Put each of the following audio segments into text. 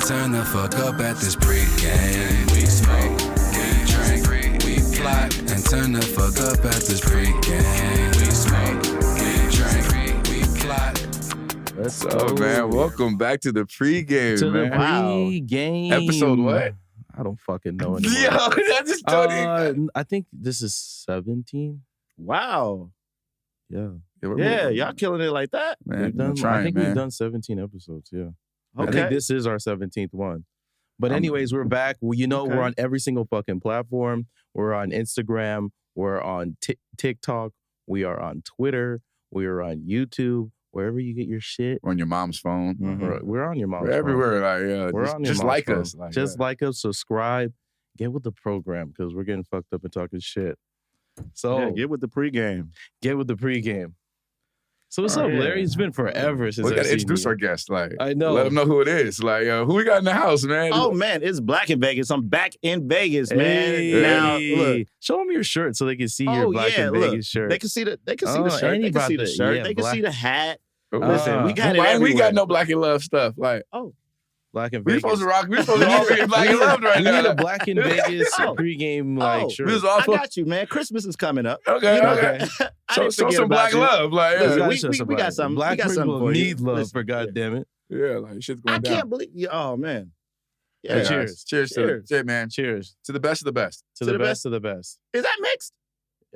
turn the fuck up at this pregame. We smoke, we drink, we plot, and turn the fuck up at this pregame. We smoke, we drink, we plot. What's up, man? Welcome back to the pregame, the pregame. Episode what? I don't fucking know anymore. Yo, I just told you. I think this is 17. Wow. Yeah. Y'all killing it like that. Man, I think we've done 17 episodes, yeah. Okay. I think this is our 17th one. But anyways, we're back. Well, we're on every single fucking platform. We're on Instagram. We're on TikTok. We are on Twitter. We are on YouTube. Wherever you get your shit. On your mom's phone. Mm-hmm. We're on your mom's phone. We're everywhere. We're on your just mom's like phone. us. Like us. Subscribe. Get with the program because we're getting fucked up and talking shit. So get with the pregame. Get with the pregame. So what's up, Larry? It's been forever since we got to introduce our guest. Like, I know. Let them know who it is. Like, who we got in the house, man? Oh man, it's black in Vegas. I'm back in Vegas, man. Hey. Now look, show them your shirt so they can see your black in Vegas shirt. They can see the. They can see the shirt. They can see the shirt. Yeah, they can see the hat. Listen, we got it. Why we got no black and love stuff? Like, Black in we Vegas. supposed to rock. We supposed to all be black and loved right now. We need a black in Vegas pregame shirt. I got you, man. Christmas is coming up. Okay. Show some black love. Like, we got something. Black we got something people for you. need love, for goddamn it. Yeah, like shit's going down. I can't believe. Oh man. Yeah. Cheers to the man. Cheers to the best of the best. To the best of the best. Is that mixed?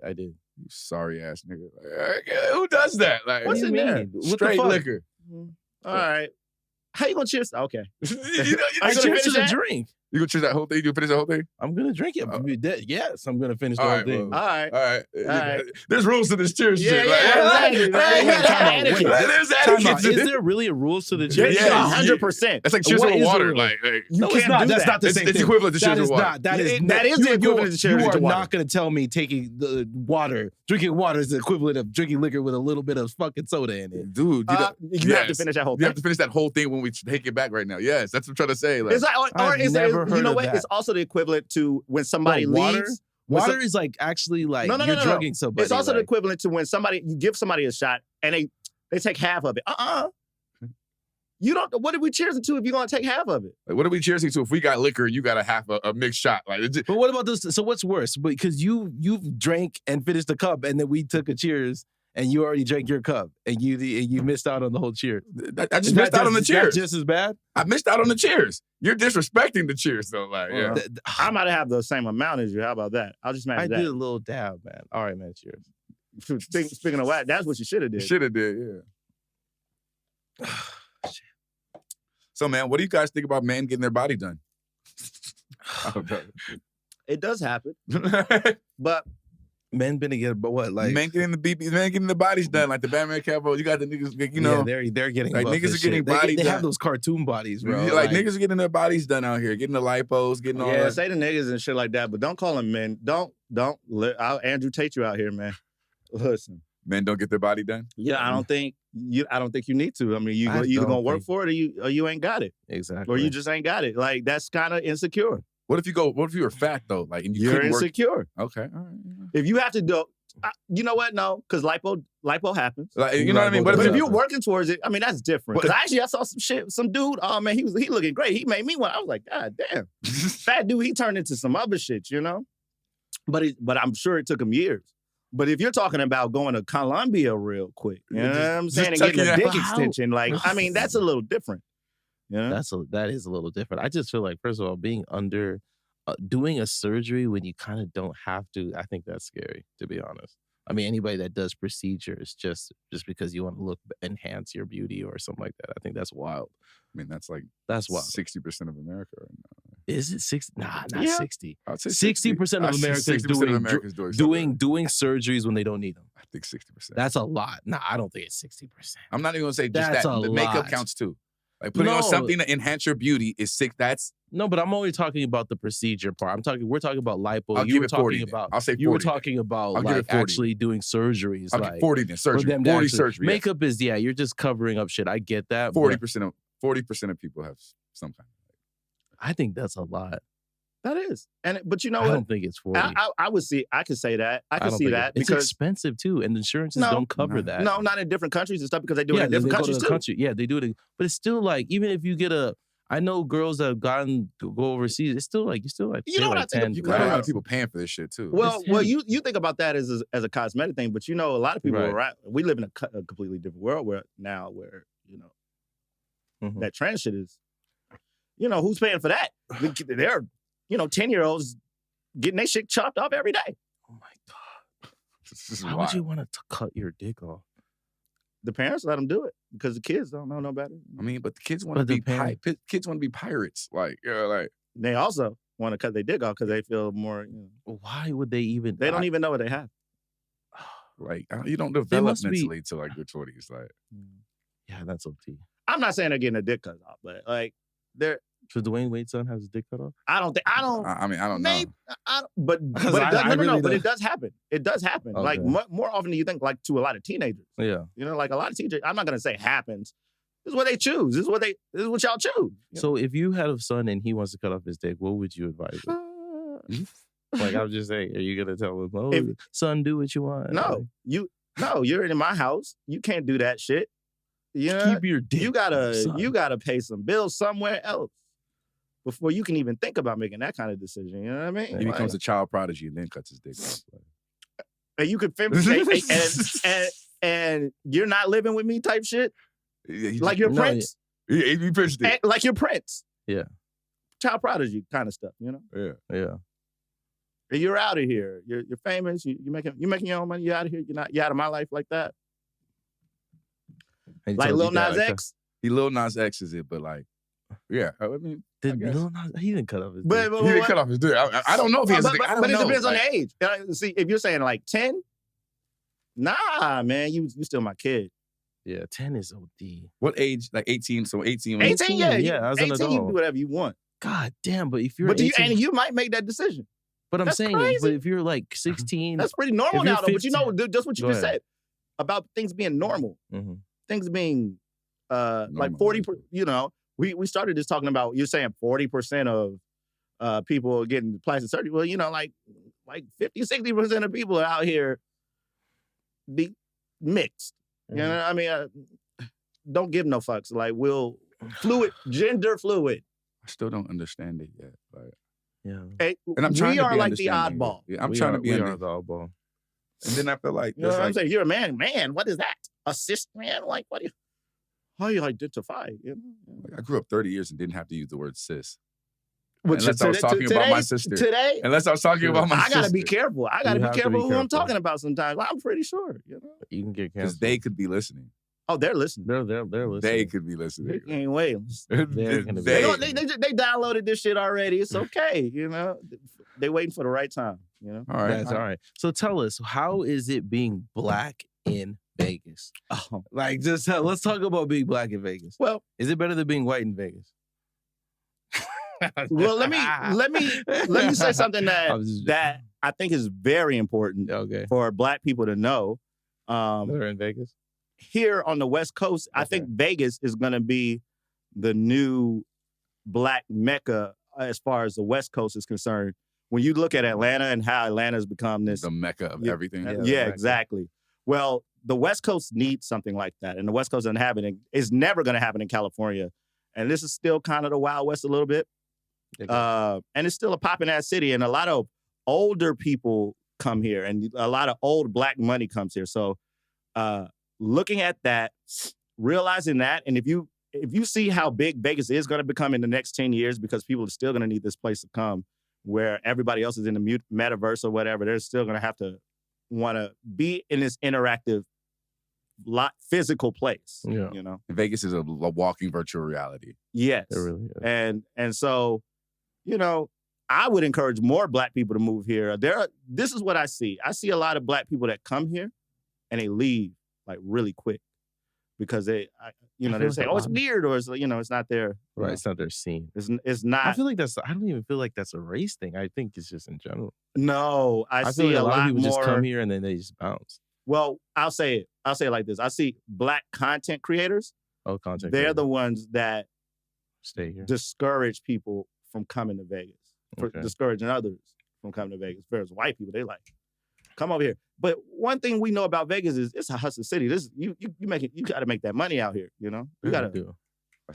I did. You sorry ass nigga. Like, who does that? Like, what's in there? Straight liquor. All right. How you gonna cheers? Okay. I cheers to the drink. You gonna cheers that whole thing? You gonna finish the whole thing? I'm gonna drink it. Yes, I'm gonna finish the whole thing. All right. There's rules to this cheers shit. Exactly. There's etiquette. Is there really rules to the cheers? Yeah, 100%. That's like cheers with water. Like you can't do that's not the same thing. It's equivalent to cheers with water. That is the equivalent to cheers with water. You are not gonna tell me drinking water is the equivalent of drinking liquor with a little bit of fucking soda in it. Dude, you have to finish that whole thing. You have to finish that whole thing when we take it back right now. Yes, that's what I'm trying to say. Like, you know what? It's also the equivalent to when somebody leaves. Water is like actually like you're drugging somebody. It's also the equivalent to when you give somebody a shot and they take half of it. You don't. What are we cheersing to if you're gonna take half of it? Like, what are we cheersing to if we got liquor? You got to have a mixed shot. Like, but what about this? So what's worse? Because you've drank and finished the cup, and then we took a cheers. And you already drank your cup, and you missed out on the whole cheers. I just missed out on the cheers. Just as bad? I missed out on the cheers. You're disrespecting the cheers, though. Like, I might have the same amount as you. How about that? I'll just match that. I did a little dab, man. All right, man. Cheers. Speaking of what, that's what you should have did. Should have did, yeah. So, man, what do you guys think about men getting their body done? It does happen, but. Men been together, but what? Like men getting the bodies done, like the Batman Capo. You got the niggas, they're getting like niggas are getting bodies. They have those cartoon bodies, bro. Like niggas are getting their bodies done out here, getting the lipos, getting all that. Yeah, say the niggas and shit like that, but don't call them men. I'll Andrew Tate you out here, man. Listen, men don't get their body done. Yeah, I don't think you need to. I mean, you either gonna work for it or you ain't got it. Exactly. Or you just ain't got it. Like that's kind of insecure. What if you were fat though? Like, and you're insecure. Okay, all right. If you have to do, you know what? No, because lipo happens. Like, you know what I mean? But if you're working towards it, I mean that's different. Because actually, I saw some shit. Some dude, oh man, he looking great. He made me one. I was like, God damn, fat dude. He turned into some other shit, you know. But I'm sure it took him years. But if you're talking about going to Colombia real quick, you know what I'm saying, and getting a dick extension, like I mean, that's a little different. Yeah, that is a little different. I just feel like, first of all, being under doing a surgery when you kind of don't have to, I think that's scary, to be honest. I mean, anybody that does procedures just because you want to enhance your beauty or something like that, I think that's wild. I mean, that's wild. 60% of America right now. Is it 60? Nah, not 60. I'd say 60% of America is doing surgeries when they don't need them. I think 60%. That's a lot. Nah, I don't think it's 60%. I'm not even gonna say just that. The makeup counts too. Like putting on something to enhance your beauty is sick. No, but I'm only talking about the procedure part. We're talking about lipo. I'll give it 40. I'll say 40. You were talking about like actually doing surgeries. I'll give 40 then. Surgery. 40 surgery. Makeup is you're just covering up shit. I get that. 40% of people have some kind of. I think that's a lot. That is, but you know what? I don't think it's 40. I would see. I could say that. I could see that because it's expensive too, and insurances don't cover that. No, not in different countries and stuff because they do it in different countries too. Yeah, they do it, but it's still like even if you get a. I know girls that have gotten to go overseas. It's still like you still like You know what I think? 10 You got a lot of grand. people paying for this shit too. Well, It's well, heavy. you think about that as a cosmetic thing, but you know, a lot of people Right. around. We live in a completely different world where you know Mhm. that trans shit is. You know who's paying for that? They're 10-year-olds getting their shit chopped off every day. Oh my god! This is Why wild. would you want to cut your dick off? The parents let them do it because the kids don't know no better. I mean, but the kids want to But the be kids want to be pirates. Like, like They also want to cut their dick off because they feel more. Why would they even? They don't even know what they have. you don't They develop must be- mentally till like your 20s. Like, Yeah, that's OT. I'm not saying they're getting a dick cut off, but like they're. Should Dwayne Wade's son have his dick cut off? I don't. I mean, I don't know. Maybe, but it Because does, I no, really but don't. it does happen. It does happen. Like Okay. more often than you think. Like to a lot of teenagers. Yeah. Like a lot of teenagers. I'm not gonna say happens. This is what they choose. This is what y'all choose. So if you had a son and he wants to cut off his dick, what would you advise him? Like I'm just saying, are you gonna tell him, "Oh, If- son, do what you want"? No, you're in my house. You can't do that shit. Yeah, Keep your dick. you gotta son. pay some bills somewhere else before you can even think about making that kind of decision. You know what I mean? He becomes a child prodigy and then cuts his dick off. Like, and you could and you're not living with me type shit. yeah, he Like just- your No, prince. he pitched it. Like your prince. Yeah. Child prodigy kind of stuff, Yeah. Yeah. And you're out of here. You're famous. You're making your own money. You're out of here. You're out of my life like that. And he Like told Lil you that, Nas like, X. He Lil Nas X is it, but like, yeah. I mean, I Did guess. Lil Nas? He didn't cut off his But, dick. but, he didn't but- cut off his dick. I don't know if he has a but, dick. I don't but it know. depends on Like, the age. See, if you're saying like 10, nah, man, you still my kid. Yeah, 10 is OD. what age? Like 18. So 18. when- 18, yeah, as an 18, you can adult. do whatever you want. God damn, but if you're But 18, and you might make that decision. but I'm that's saying, crazy. but if you're like 16, That's pretty normal If you're now, though. But you know, 15 just what you Go just ahead. said about things being normal, Mhm. things being like Normal. 40. We started just talking about you're saying 40% of people getting plastic surgery. Well, like 50-60% of people are out here be mixed. You know, I mean, don't give no fucks. Like gender fluid. I still don't understand it yet. Like, yeah. Hey, and I'm trying we to are be like the understanding. oddball. Yeah, I'm We trying are- to be we under- are the oddball. And then I feel like You know there's what I'm like, saying? You're a man. Man, what is that? A cis man? Like, how you identify? I grew up 30 years and didn't have to use the word cis. Which Unless I was talking about my sister. Today, Unless I was talking about my I gotta sister. be careful. I gotta You be have to careful be who I'm careful. talking about sometimes. I'm pretty sure. You can get Because canceled. they could be listening. Oh, they're listening. They're listening. They could be They listening. can't wait. They're gonna be- They They- downloaded this shit already. It's okay. They waiting for the right time. All right. That's all right. So tell us, how is it being black in Vegas? Oh, Like, let's talk about being black in Vegas. well, Is it better than being white in Vegas? well, let me say something I was just- that I think is very important Okay. for Black people to know. Better in Vegas? Here on the West Coast, I think Vegas is going to be the new Black Mecca as far as the West Coast is concerned. When you look at Atlanta and how Atlanta has become this, The mecca of Yeah. everything. yeah, exactly. Well, the West Coast needs something like that, and the West Coast doesn't have it. It's never going to happen in California, and this is still kind of the Wild West a little bit. And it's still a popping ass city, and a lot of older people come here, and a lot of old Black money comes here. So, looking at that, realizing that, and if you see how big Vegas is going to become in the next 10 years, because people are still going to need this place to come, where everybody else is in the metaverse or whatever, they're still going to have to want to be in this interactive, physical place. Yeah. Vegas is a walking virtual reality. Yes. It really is. And so, I would encourage more Black people to move here. This is what I see. I see a lot of Black people that come here and they leave like really quick because they feel say, like a oh, it's lot. weird, or it's not their Right. It's not their scene. It's not. I feel like I don't even feel like that's a race thing. I think it's just in general. No, I feel see like a lot of people more. just come here and then they just bounce. Well, I'll say it like this. I see Black content creators. Oh, content. They're creator. the ones that Stay here. discourage people from coming to Vegas, for Okay. discouraging others from coming to Vegas. Whereas white people, they like, come over here. But one thing we know about Vegas is it's a hustle city. You got to make that money out here. You Really got to. do.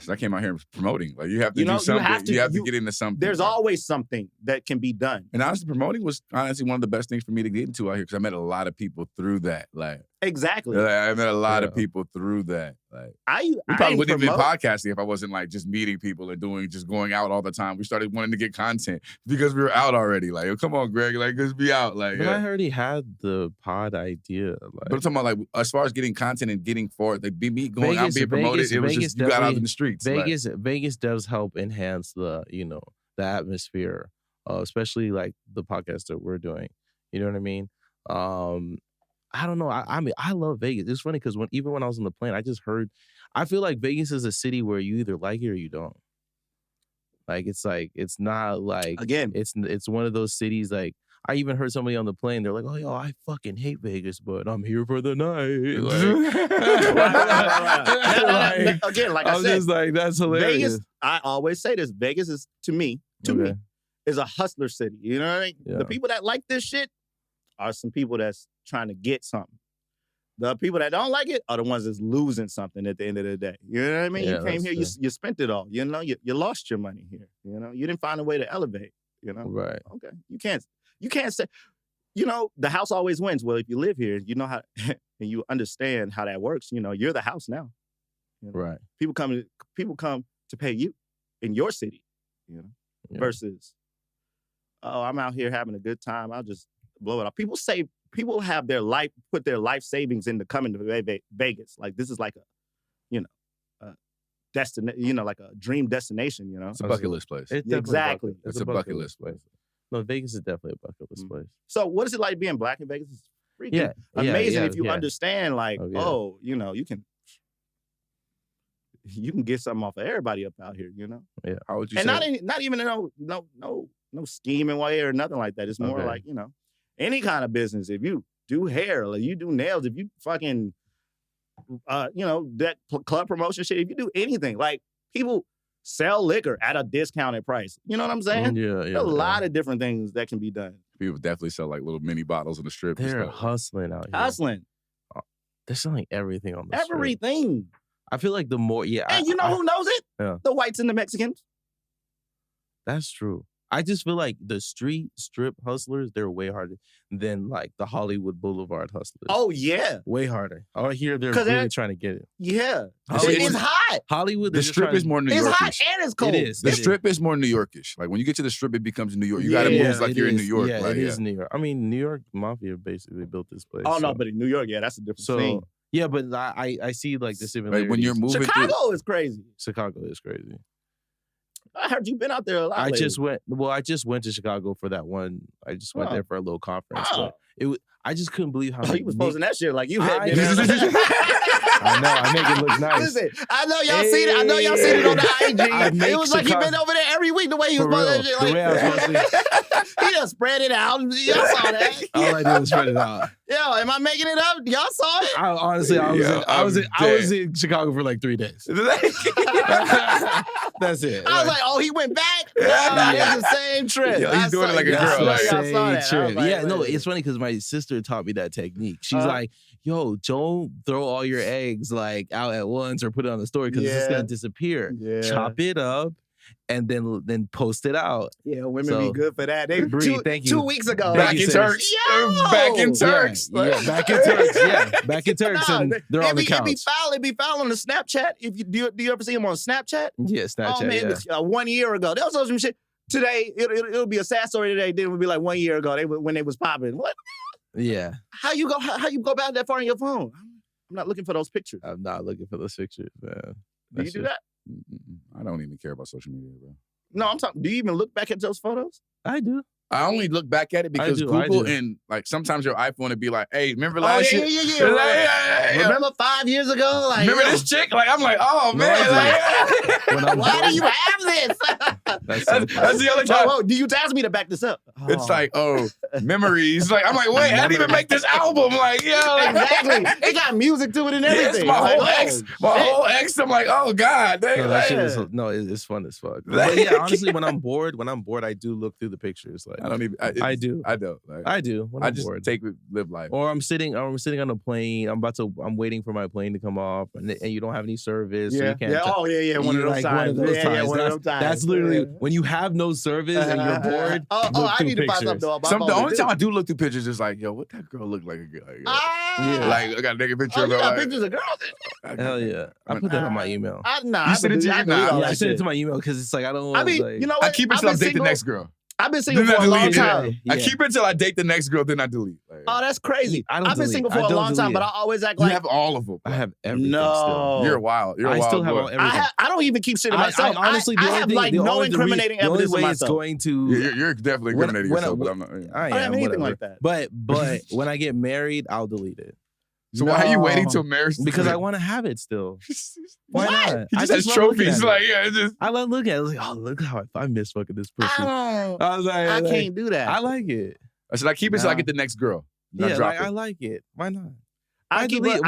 I came out here promoting. Like you have to You know, do something. You have to you- get into something. There's like. always something that can be done. And honestly, promoting was honestly one of the best things for me to get into out here because I met a lot of people through that. Like, Exactly. I met a lot of people through that. Like, we probably wouldn't even be podcasting if I wasn't like just meeting people and just going out all the time. We started wanting to get content because we were out already. Like, oh, come on, Greg, like let's be out. Like, But I already had the pod idea. Like, but I'm talking about like as far as getting content and getting forward, like me going out being promoted, it was just you got out in the streets. Vegas does help enhance the the atmosphere, especially like the podcast that we're doing. You know what I mean? I don't know. I mean, I love Vegas. It's funny because even when I was on the plane, I just heard. I feel like Vegas is a city where you either like it or you don't. Like it's not like Again. It's one of those cities like. I even heard somebody on the plane. They're like, "Oh, yo, I fucking hate Vegas, but I'm here for the night." Like, Again, like I I'm said, just like, that's hilarious. Vegas. I always say this: Vegas is to me, is a hustler city. You know what I mean? Yeah. The people that like this shit are some people that's trying to get something. The people that don't like it are the ones that's losing something at the end of the day. You know what I mean? Yeah, you came here, true. you spent it all. You know, you lost your money here. You know, you didn't find a way to elevate. You know, Right. Okay, you can't say. You know, the house always wins. Well, if you live here, you know how, and you understand how that works. You know, you're the house now. You know? Right. People come to pay you in your city. You know, versus, oh, I'm out here having a good time. I'll just blow it off. People have put their life savings into coming to Vegas. Like this is like like a dream destination. You know, It's a bucket list place. It's definitely Exactly. It's a bucket list place. No, Vegas is definitely a bucket list place. So what is it like being black in Vegas? It's freaking amazing if you understand, like, you can get something off of everybody up out here, you know? Yeah. How would you and say? not even no scheming way or nothing like that. It's more like, any kind of business. If you do hair, like you do nails, if you fucking that club promotion shit, if you do anything, like people sell liquor at a discounted price. You know what I'm saying? There's a lot of different things that can be done. People definitely sell like little mini bottles on the strip. They're hustling out here. Hustling. They're selling everything on the strip. Everything. I feel like the more, And you know who knows it? Yeah. The whites and the Mexicans. That's true. I just feel like the street strip hustlers, they're way harder than like the Hollywood Boulevard hustlers. Oh, yeah. Way harder. I hear they're really trying to get it. Yeah. Hollywood- It's hot. Hollywood, The strip is more New Yorkish. It's hot and it's cold. It is. The strip is more New Yorkish. Like when you get to the strip, it becomes New York. You got to move like you're in New York. Yeah, like, it is New York. I mean, New York Mafia basically built this place. Oh, no, but in New York, that's a different thing. Yeah, but I see like the similarities. Like when you're moving Chicago is crazy. Chicago is crazy. I heard you've been out there a lot. I lately. just went to Chicago for that one. I just went there for a little conference. Oh. But I just couldn't believe how you was posting that shit like you had been. I know, I make it look nice. Listen, I know y'all seen it. I know y'all seen it on the IG. It was like he been over there every week the way he was posting that shit. The way I was posting. He just spread it out. Y'all saw that. All I did was spread it out. Yo, am I making it up? Y'all saw it? I was in Chicago for like 3 days. That's it. I was like, oh, he went back? It's the same trip. Yeah, he's doing it like a girl. Like, I saw that. Trip. Like, yeah, no, it's funny because my sister taught me that technique. She's like, yo, don't throw all your eggs like out at once or put it on the story because it's just gonna disappear. Yeah. Chop it up and then post it out. Yeah, women be good for that. They thank you. 2 weeks ago. Back in Turks. Back in Turks. Yeah, back in Turks. Yeah, back in Turks. And they're on the couch. It be foul on the Snapchat. If you do you ever see him on Snapchat? Yeah, Snapchat. Oh man, yeah. it was, 1 year ago. That was some shit. Today, it'll be a sad story today. Then it would be like 1 year ago. When they was popping. What? Yeah. How you go back that far on your phone? I'm not looking for those pictures. I'm not looking for those pictures, man. Do you do that? I don't even care about social media, bro. No, I'm talking. Do you even look back at those photos? I do. I only look back at it because Google and like sometimes your iPhone would be like, "Hey, remember last year? Yeah. Remember 5 years ago? Like, remember this chick? Like, I'm like, oh man, why do you have this? That's the other time. Whoa, do you ask me to back this up? It's like, memories. Like, I'm like, wait, I didn't even make this album. Like, yeah, exactly. It got music to it and everything. My whole ex. I'm like, oh god, it's fun as fuck. But yeah, honestly, when I'm bored, I do look through the pictures. Like, I don't even. I do. I don't. Like, I do. When I I'm just bored. live life. Or I'm sitting on a plane. I'm waiting for my plane to come off, and you don't have any service. Yeah. So you can't One of those times. One of those times. One of those times. That's literally when you have no service and you're bored. I need to find something about The only time I do look through pictures is like, yo, what that girl look like? Like, I got a nigga picture of her. You got pictures of girls? Hell yeah. I put that on my email. You sent it to your email? I sent it to my email because it's like, I don't want to. you know what? I keep it till I date the next girl. I've been single for a long time. I keep it till I date the next girl, then I delete. Like, oh, that's crazy. I've been single for a long time, but I always act you like... have all of them. I have everything still. You're wild. I still have everything. I don't even keep shit to myself. Honestly, I have like no incriminating evidence of myself. You're definitely incriminating yourself, but I'm not. I don't have anything like that. But when I get married, I'll delete it. So why are you waiting till marriage? Because I want to have it still. Why not? He just has trophies. Like, I love looking at it. I was like, oh, look how I miss fucking this pussy. I was like, I can't do that. I like it. I said, I keep it till I get the next girl. I like it. Why not? I keep a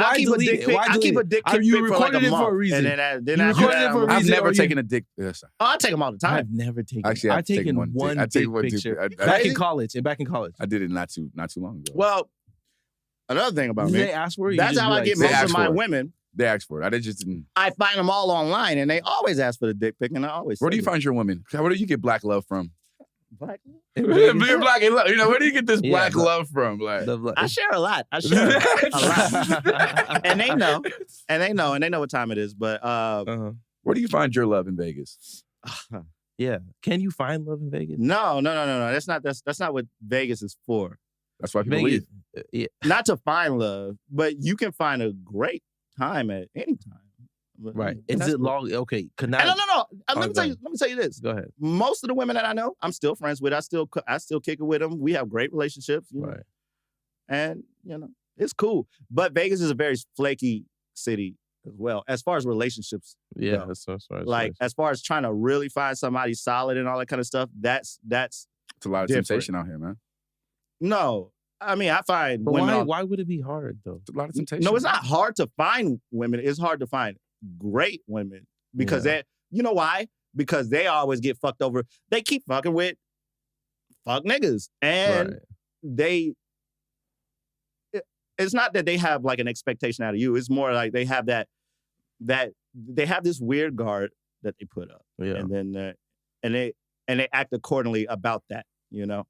dick pic for like a month. For a reason. And then I've never taken a dick. Yes. Oh, I take them all the time. I've never taken. Actually, I've taken one dick picture. Back in college. I did it not too long ago. Well, another thing about me. They ask for it. That's how I get most of my women. They ask for it. Didn't. I find them all online, and they always ask for the dick pic, and I always. Where do you find your women? Where do you get black love from? Black love? You're black and love. You know, where do you get this black love from? Like, I share a lot. A lot. And they know. And they know what time it is. But where do you find your love in Vegas? Yeah. Can you find love in Vegas? No. That's not what Vegas is for. That's why people leave. Not to find love, but you can find a great time at any time. Right. Is it long? Okay. No. Let me tell you this. Go ahead. Most of the women that I know, I'm still friends with. I still kick it with them. We have great relationships. Right. And, it's cool. But Vegas is a very flaky city as well, as far as relationships. Yeah. As far as trying to really find somebody solid and all that kind of stuff, that's it's a lot of temptation out here, man. No. I mean, I find women. Why would it be hard, though? It's a lot of temptation. No, it's not hard to find women. It's hard to find great women because you know why? Because they always get fucked over. They keep fucking with fuck niggas. And it's not that they have like an expectation out of you. It's more like they have that they have this weird guard that they put up. Yeah. And then and they act accordingly about that, And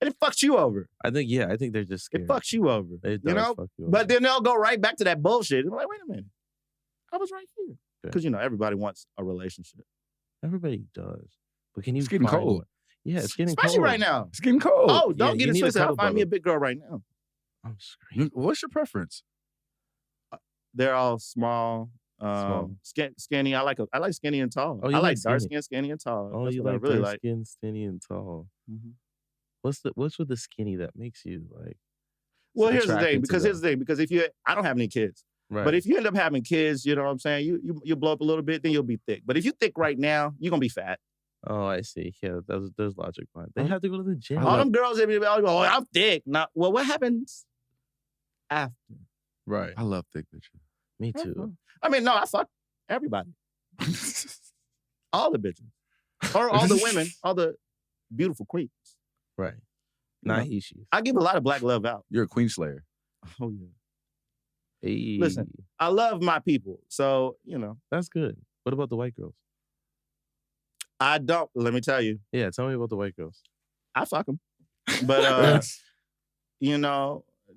it fucks you over. I think they're just scared. It fucks you over. Fuck you over. But then they'll go right back to that bullshit. And be like, wait a minute. I was right here. Because, everybody wants a relationship. Everybody does. But can you It's getting cold. One? Yeah, it's getting Especially cold. right now. It's getting cold. Oh, don't get it twisted. I'll find me a big girl right now. I'm screaming. What's your preference? They're all small. Skinny. I like skinny and tall. Oh, I like dark skin, skinny and tall. Oh, That's you what like I really dark skin, skinny and tall. Mm-hmm. What's with the skinny that makes you like? Well, here's the thing. Because I don't have any kids. Right. But if you end up having kids, you know what I'm saying? You blow up a little bit, then you'll be thick. But if you thick right now, you're gonna be fat. Oh, I see. Yeah, there's logic behind it. They have to go to the gym. All them girls, they be like, oh, I'm thick. Well, what happens after? Right. I love thick bitches. Me too. I mean, no, I fuck everybody. All the bitches. Or all the women, all the beautiful queens. Right. Nahishis. I give a lot of black love out. You're a queen slayer. Oh, yeah. Hey. Listen, I love my people. So, That's good. What about the white girls? I don't. Let me tell you. Yeah, tell me about the white girls. I fuck them. But,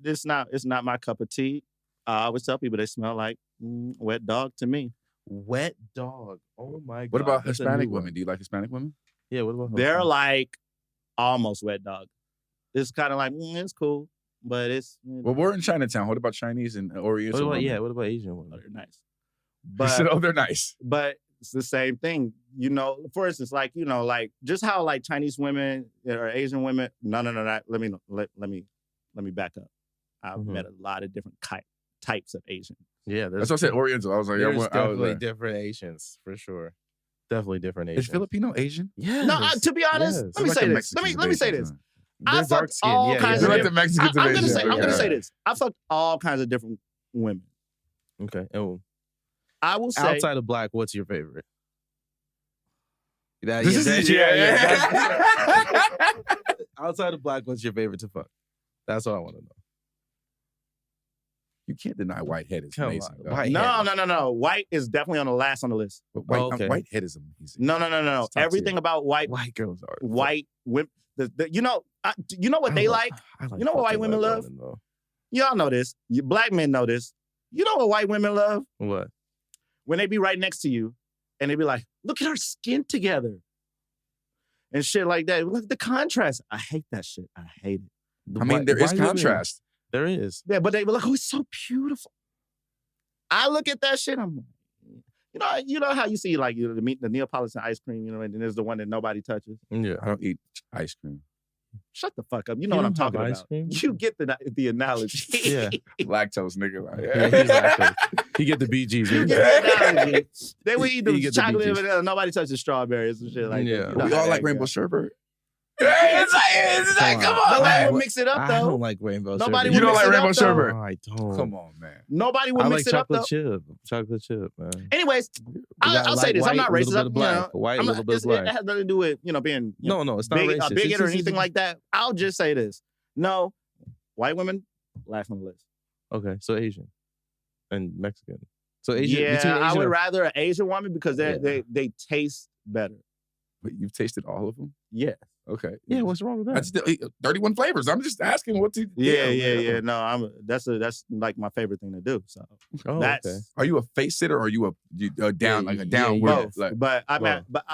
it's not my cup of tea. I always tell people they smell like wet dog to me. Wet dog. Oh, my God. What about Hispanic women? Do you like Hispanic women? Yeah, what about them? They're like almost wet dog. It's kind of like, it's cool. But it's... Well, we're in Chinatown. What about Chinese and Oriental women? What about Asian women? Oh, they're nice. But, they're nice. But it's the same thing. For instance, like just how like Chinese women or Asian women... No. Let me back up. I've met a lot of different types of Asians. Yeah. That's what I said, Oriental. I was like... There's definitely different Asians, for sure. Definitely different Asians. Is Filipino Asian? Yeah. No, to be honest, let me say this. Let me say this. I fucked all kinds of different... Mexicans I'm going to say this. I fucked all kinds of different women. Okay. And I will say... outside of black, what's your favorite? Outside of black, what's your favorite to fuck? That's what I want to know. You can't deny whitehead is amazing. No. White is definitely on the last on the list. But whitehead is amazing. No. Everything about white girls are white women. You know what they like? You know what white women love? Y'all know this. Black men know this. You know what white women love? What? When they be right next to you and they be like, look at our skin together. And shit like that. Look at the contrast. I hate that shit. I hate it. I mean, there is contrast. There is. Yeah, but they be like, oh, it's so beautiful. I look at that shit, I'm like, you know how you see like the Neapolitan ice cream, and then there's the one that nobody touches. Yeah, I don't eat ice cream. Shut the fuck up. You know what I'm talking about. Cream? You get the analogy. Yeah. Lactose, nigga. Like, he's lactose. He get the BGs. You get the analogy. They would eat the chocolate and vanilla. Nobody touches strawberries and shit like that. We all like rainbow sherbet. It's like, come on. Nobody would mix it up, though. I don't like rainbow sherbet. You don't like rainbow sherbet? No, I don't. Come on, man. Nobody would mix it up, though. Chocolate chip, man. Anyways, I'll say this. I'm not racist. White, a little bit black. It has nothing to do with, being no, it's not racist. A bigot or anything like that. I'll just say this. No, white women, last on the list. Okay, so Asian and Mexican. So Asian. Yeah, I would rather an Asian woman because they taste better. But you've tasted all of them? Yeah. Okay. Yeah, what's wrong with that? That's still 31 flavors. I'm just asking what to. Yeah. No, that's like my favorite thing to do. So that's. Okay. Are you a face sitter or are you a downward? Both. But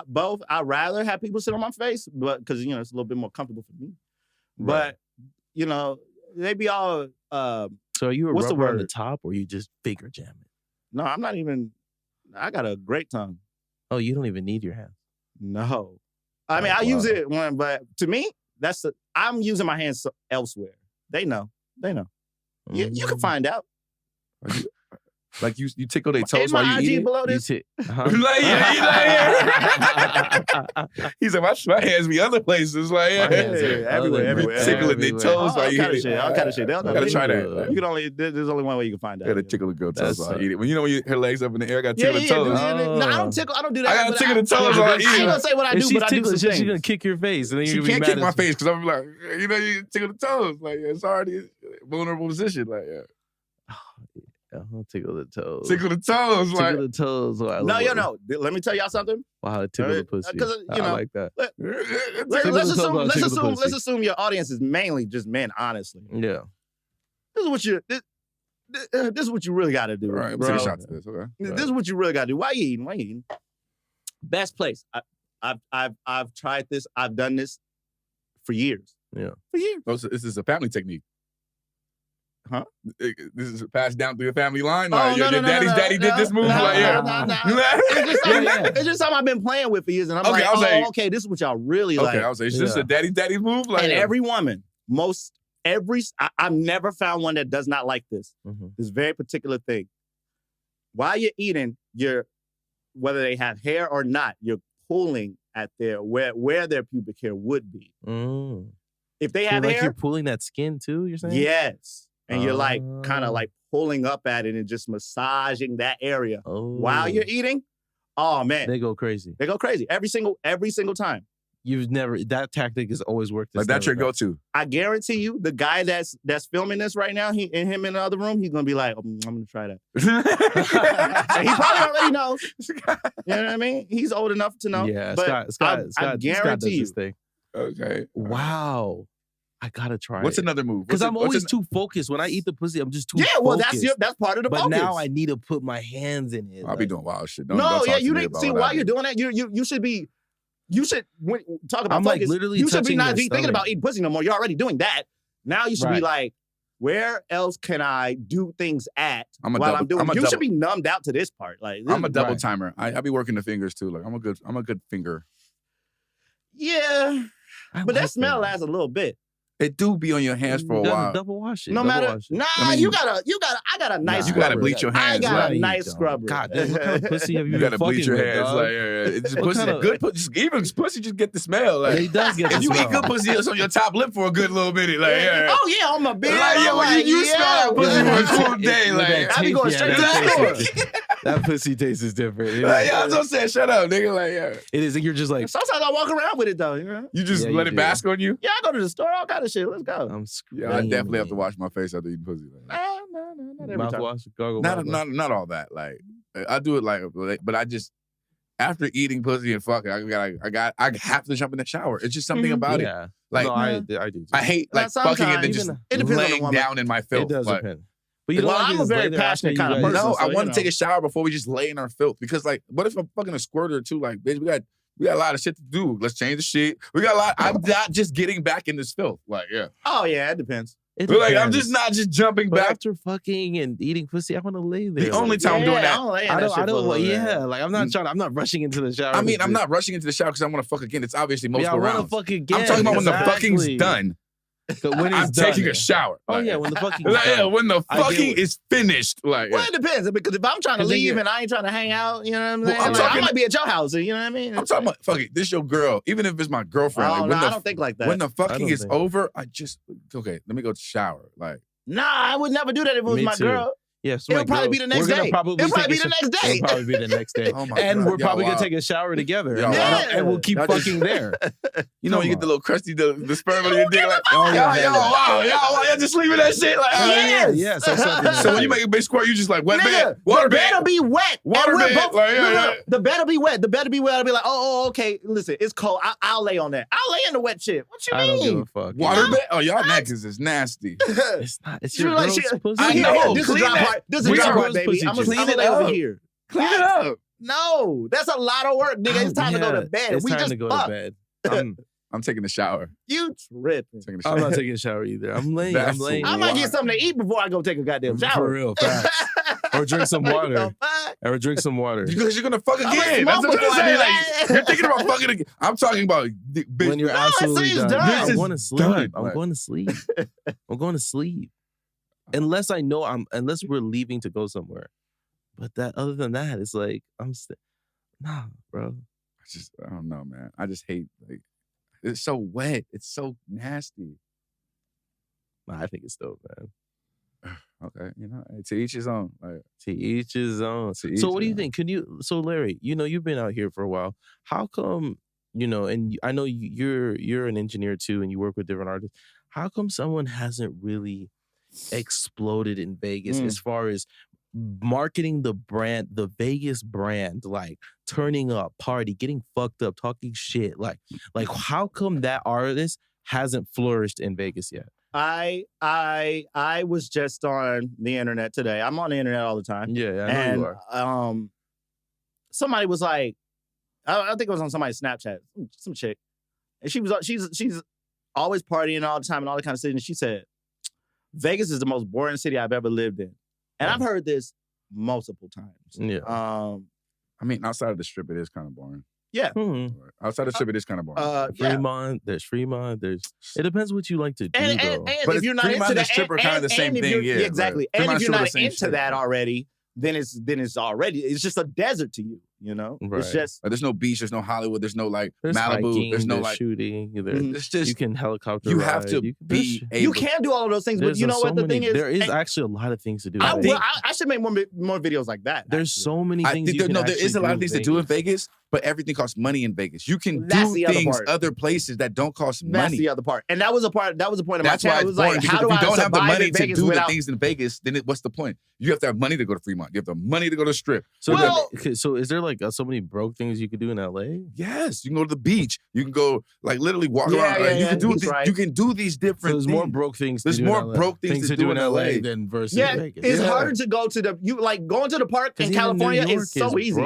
both. I'd rather have people sit on my face, but because it's a little bit more comfortable for me. Right. But they be all. So are you a rubber on the top or you just finger jam it? No, I'm not even. I got a great tongue. Oh, you don't even need your hands. No. I mean, I use it but to me, I'm using my hands elsewhere. They know. Mm-hmm. You can find out. Like you tickle their toes while you eat it? Below this? He said, my hands be other places. Like, everywhere. Tickling their toes while you eat it. All kind of shit. I gotta try that. You can there's only one way you can find out. Gotta tickle the girl toes while I eat it. When her legs up in the air, I gotta tickle the toes. No, I don't tickle. I don't do that. I gotta tickle the toes while I eat it. I ain't gonna say what I do, but I do some things. She's gonna kick your face. And then she can't kick my face because I'm like, you tickle the toes. Like, it's already a vulnerable position. Like, I'll tickle the toes. Tickle the toes. Tickle the toes. No. Let me tell y'all something. Wow, tickle the pussy. I like that. Let's assume your audience is mainly just men, honestly. Yeah. This is what you really got to do. Right, I'm taking a shot to this. Okay. This is what you really got to do. Why you eating? Best place. I've tried this. I've done this for years. Yeah. For years. Oh, so this is a family technique. Huh? This is passed down through the family line. Like, your daddy's daddy did this move. It's just something I've been playing with for years, and I'm okay, this is what y'all really like. Okay, I was like, is this a daddy's move? Like, and every woman, I've never found one that does not like this. Mm-hmm. This very particular thing. While you're eating, whether they have hair or not, you're pulling at where their pubic hair would be. Mm. If they have hair, you're pulling that skin too. You're saying yes. And you're like kind of like pulling up at it and just massaging that area while you're eating. Oh man, they go crazy. Every single time. That tactic has always worked. Like that's your go-to. I guarantee you, the guy that's filming this right now, him in the other room, he's gonna be like, I'm gonna try that. And he probably already knows. You know what I mean? He's old enough to know. Yeah, but I guarantee you. Thing. Okay. Wow. I gotta try. What's another move? Because I'm always too focused. When I eat the pussy, I'm just too focused. Yeah, well, that's part of the focus. But now I need to put my hands in it. I'll be doing wild shit. You didn't see while you're doing that. You should be. You should talk about focus. Like literally you should be not thinking about eating pussy no more. You're already doing that. Now you should be like, where else can I do things at while I'm doing? You should be numbed out to this part. Like I'm a double timer. I be working the fingers too. Like I'm a good finger. Yeah, but that smell lasts a little bit. It do be on your hands for a while. Double wash it. No matter. Nah, I got a nice. You gotta bleach your hands. I got a nice scrubber. God, what kind of pussy have you gotta bleach your hands. Dog? Like, it's pussy. Good pussy. Even pussy just get the smell. Like, he does get the smell. If you eat good pussy, it's on your top lip for a good little minute. Like, oh yeah, on my beard. Like, when you smell that pussy for a cool day. Like, I be going straight to the store. That pussy taste is different. Like, yeah, I was gonna say, shut up, nigga. Like, yeah. It is. You're just like. Sometimes I walk around with it though. You know? You just let it bask on you? Yeah, I go to the store, all kind of shit. Let's go. I'm screaming. Yeah, I definitely have to wash my face after eating pussy. Like, no, not every time. Mouthwash, not all that. Like, I do it like, but I just after eating pussy and fucking, I have to jump in the shower. It's just something about it. Like, no, I do. I hate like fucking and then just laying down in my filth. It does depend. But you know, I'm a very passionate kind of person. No, I want to take a shower before we just lay in our filth. Because like, what if I'm fucking a squirter or two? Like, bitch, we got a lot of shit to do. Let's change the shit. We got a lot. I'm not just getting back in this filth. Like, yeah. Oh yeah, it depends. Like, I'm just not just jumping back. After fucking and eating pussy, I want to lay there. The only time I'm doing that. I don't. Yeah, like I'm not rushing into the shower. I mean, I'm not rushing into the shower because I want to fuck again. It's obviously multiple rounds. I want to fuck again. I'm talking about when the fucking's done. When I'm taking a shower. Oh, yeah, when the fucking when the fucking is finished. Like, well, it depends. Because if I'm trying to leave and I ain't trying to hang out, you know what I'm saying? I might be at your house, you know what I mean? I'm talking about, fuck it, this your girl. Even if it's my girlfriend. Oh, I don't think like that. When the fucking is over, okay, let me go to shower. Like, nah, I would never do that if it was my girl. Yeah, it'll probably be the next day. It'll probably be the next day. It'll probably be the next day. Oh my and God. We're probably going to take a shower together. Yeah. And we'll keep fucking there. You know, when you get the little crusty, the sperm on your dick, like, y'all just leaving that shit. Like, yeah. So when you make a big squirt, you just like, wet bed, water bed. The better be wet. Water bed. The better be wet. The better be wet. I'll be like, okay, listen, it's cold. I'll lay on that. I'll lay in the wet shit. What you mean? I don't give a fuck. Water bed? Oh, y'all niggas is nasty. It's not. It's your girl's pussy. I know. This is dry part. This is dry part, baby. I'm clean it over here. Clean it up. No, that's a lot of work, nigga. It's time to go to bed. It's time to go to bed. I'm taking a shower. You tripping. I'm not taking a shower either. I'm laying. I might get something to eat before I go take a goddamn shower. For real, facts. Or drink some water. Because you're gonna fuck again. That's what I'm saying. Like, you're thinking about fucking again. I'm talking about when you're absolutely done. I'm going to sleep. I'm going to sleep. I'm going to sleep. Unless we're leaving to go somewhere. But other than that, it's like, nah, bro. I don't know, man. I just hate, like, it's so wet. It's so nasty. Nah, I think it's dope, man. Okay, to each his own. Like, to each his own. So what do you think? So Larry, you've been out here for a while. How come, and I know you're an engineer too, and you work with different artists. How come someone hasn't really exploded in Vegas as far as marketing the Vegas brand, like turning up, party, getting fucked up, talking shit, like how come that artist hasn't flourished in Vegas yet? I was just on the internet today. I'm on the internet all the time. Yeah, I know you are. Somebody was like, I think it was on somebody's Snapchat, some chick, and she's always partying all the time and all that kind of shit. And she said, Vegas is the most boring city I've ever lived in. And I've heard this multiple times. Yeah. I mean, outside of the strip, it is kind of boring. Yeah. Mm-hmm. Outside of the strip, it is kind of boring. Fremont, there's Fremont. It depends what you like to do, though. But if you're not into that, strip are kind of the same thing. Yeah, exactly. And if you're not into that already, then it's just a desert to you. Right. It's just there's no beach, there's no Hollywood, there's no like there's Malibu, hiking, there's no like shooting. It's just you can helicopter. You have to be able. You can do all of those things, but you know what the thing is? There is actually a lot of things to do. I should make more videos like that. There's so many things. There is a lot of things to do in Vegas, but everything costs money in Vegas. You can do things other places that don't cost money. That's the other part, and that was a point of my That's why it's boring, because if you don't have the money to do the things in Vegas, then what's the point? You have to have money to go to Fremont. You have the money to go to Strip. So is there like so many broke things you could do in LA? Yes, you can go to the beach. You can go like literally walk around. You can do these different. There's more broke things. There's more broke things to do in LA than versus Vegas. It's harder to go to going to the park in California is so easy.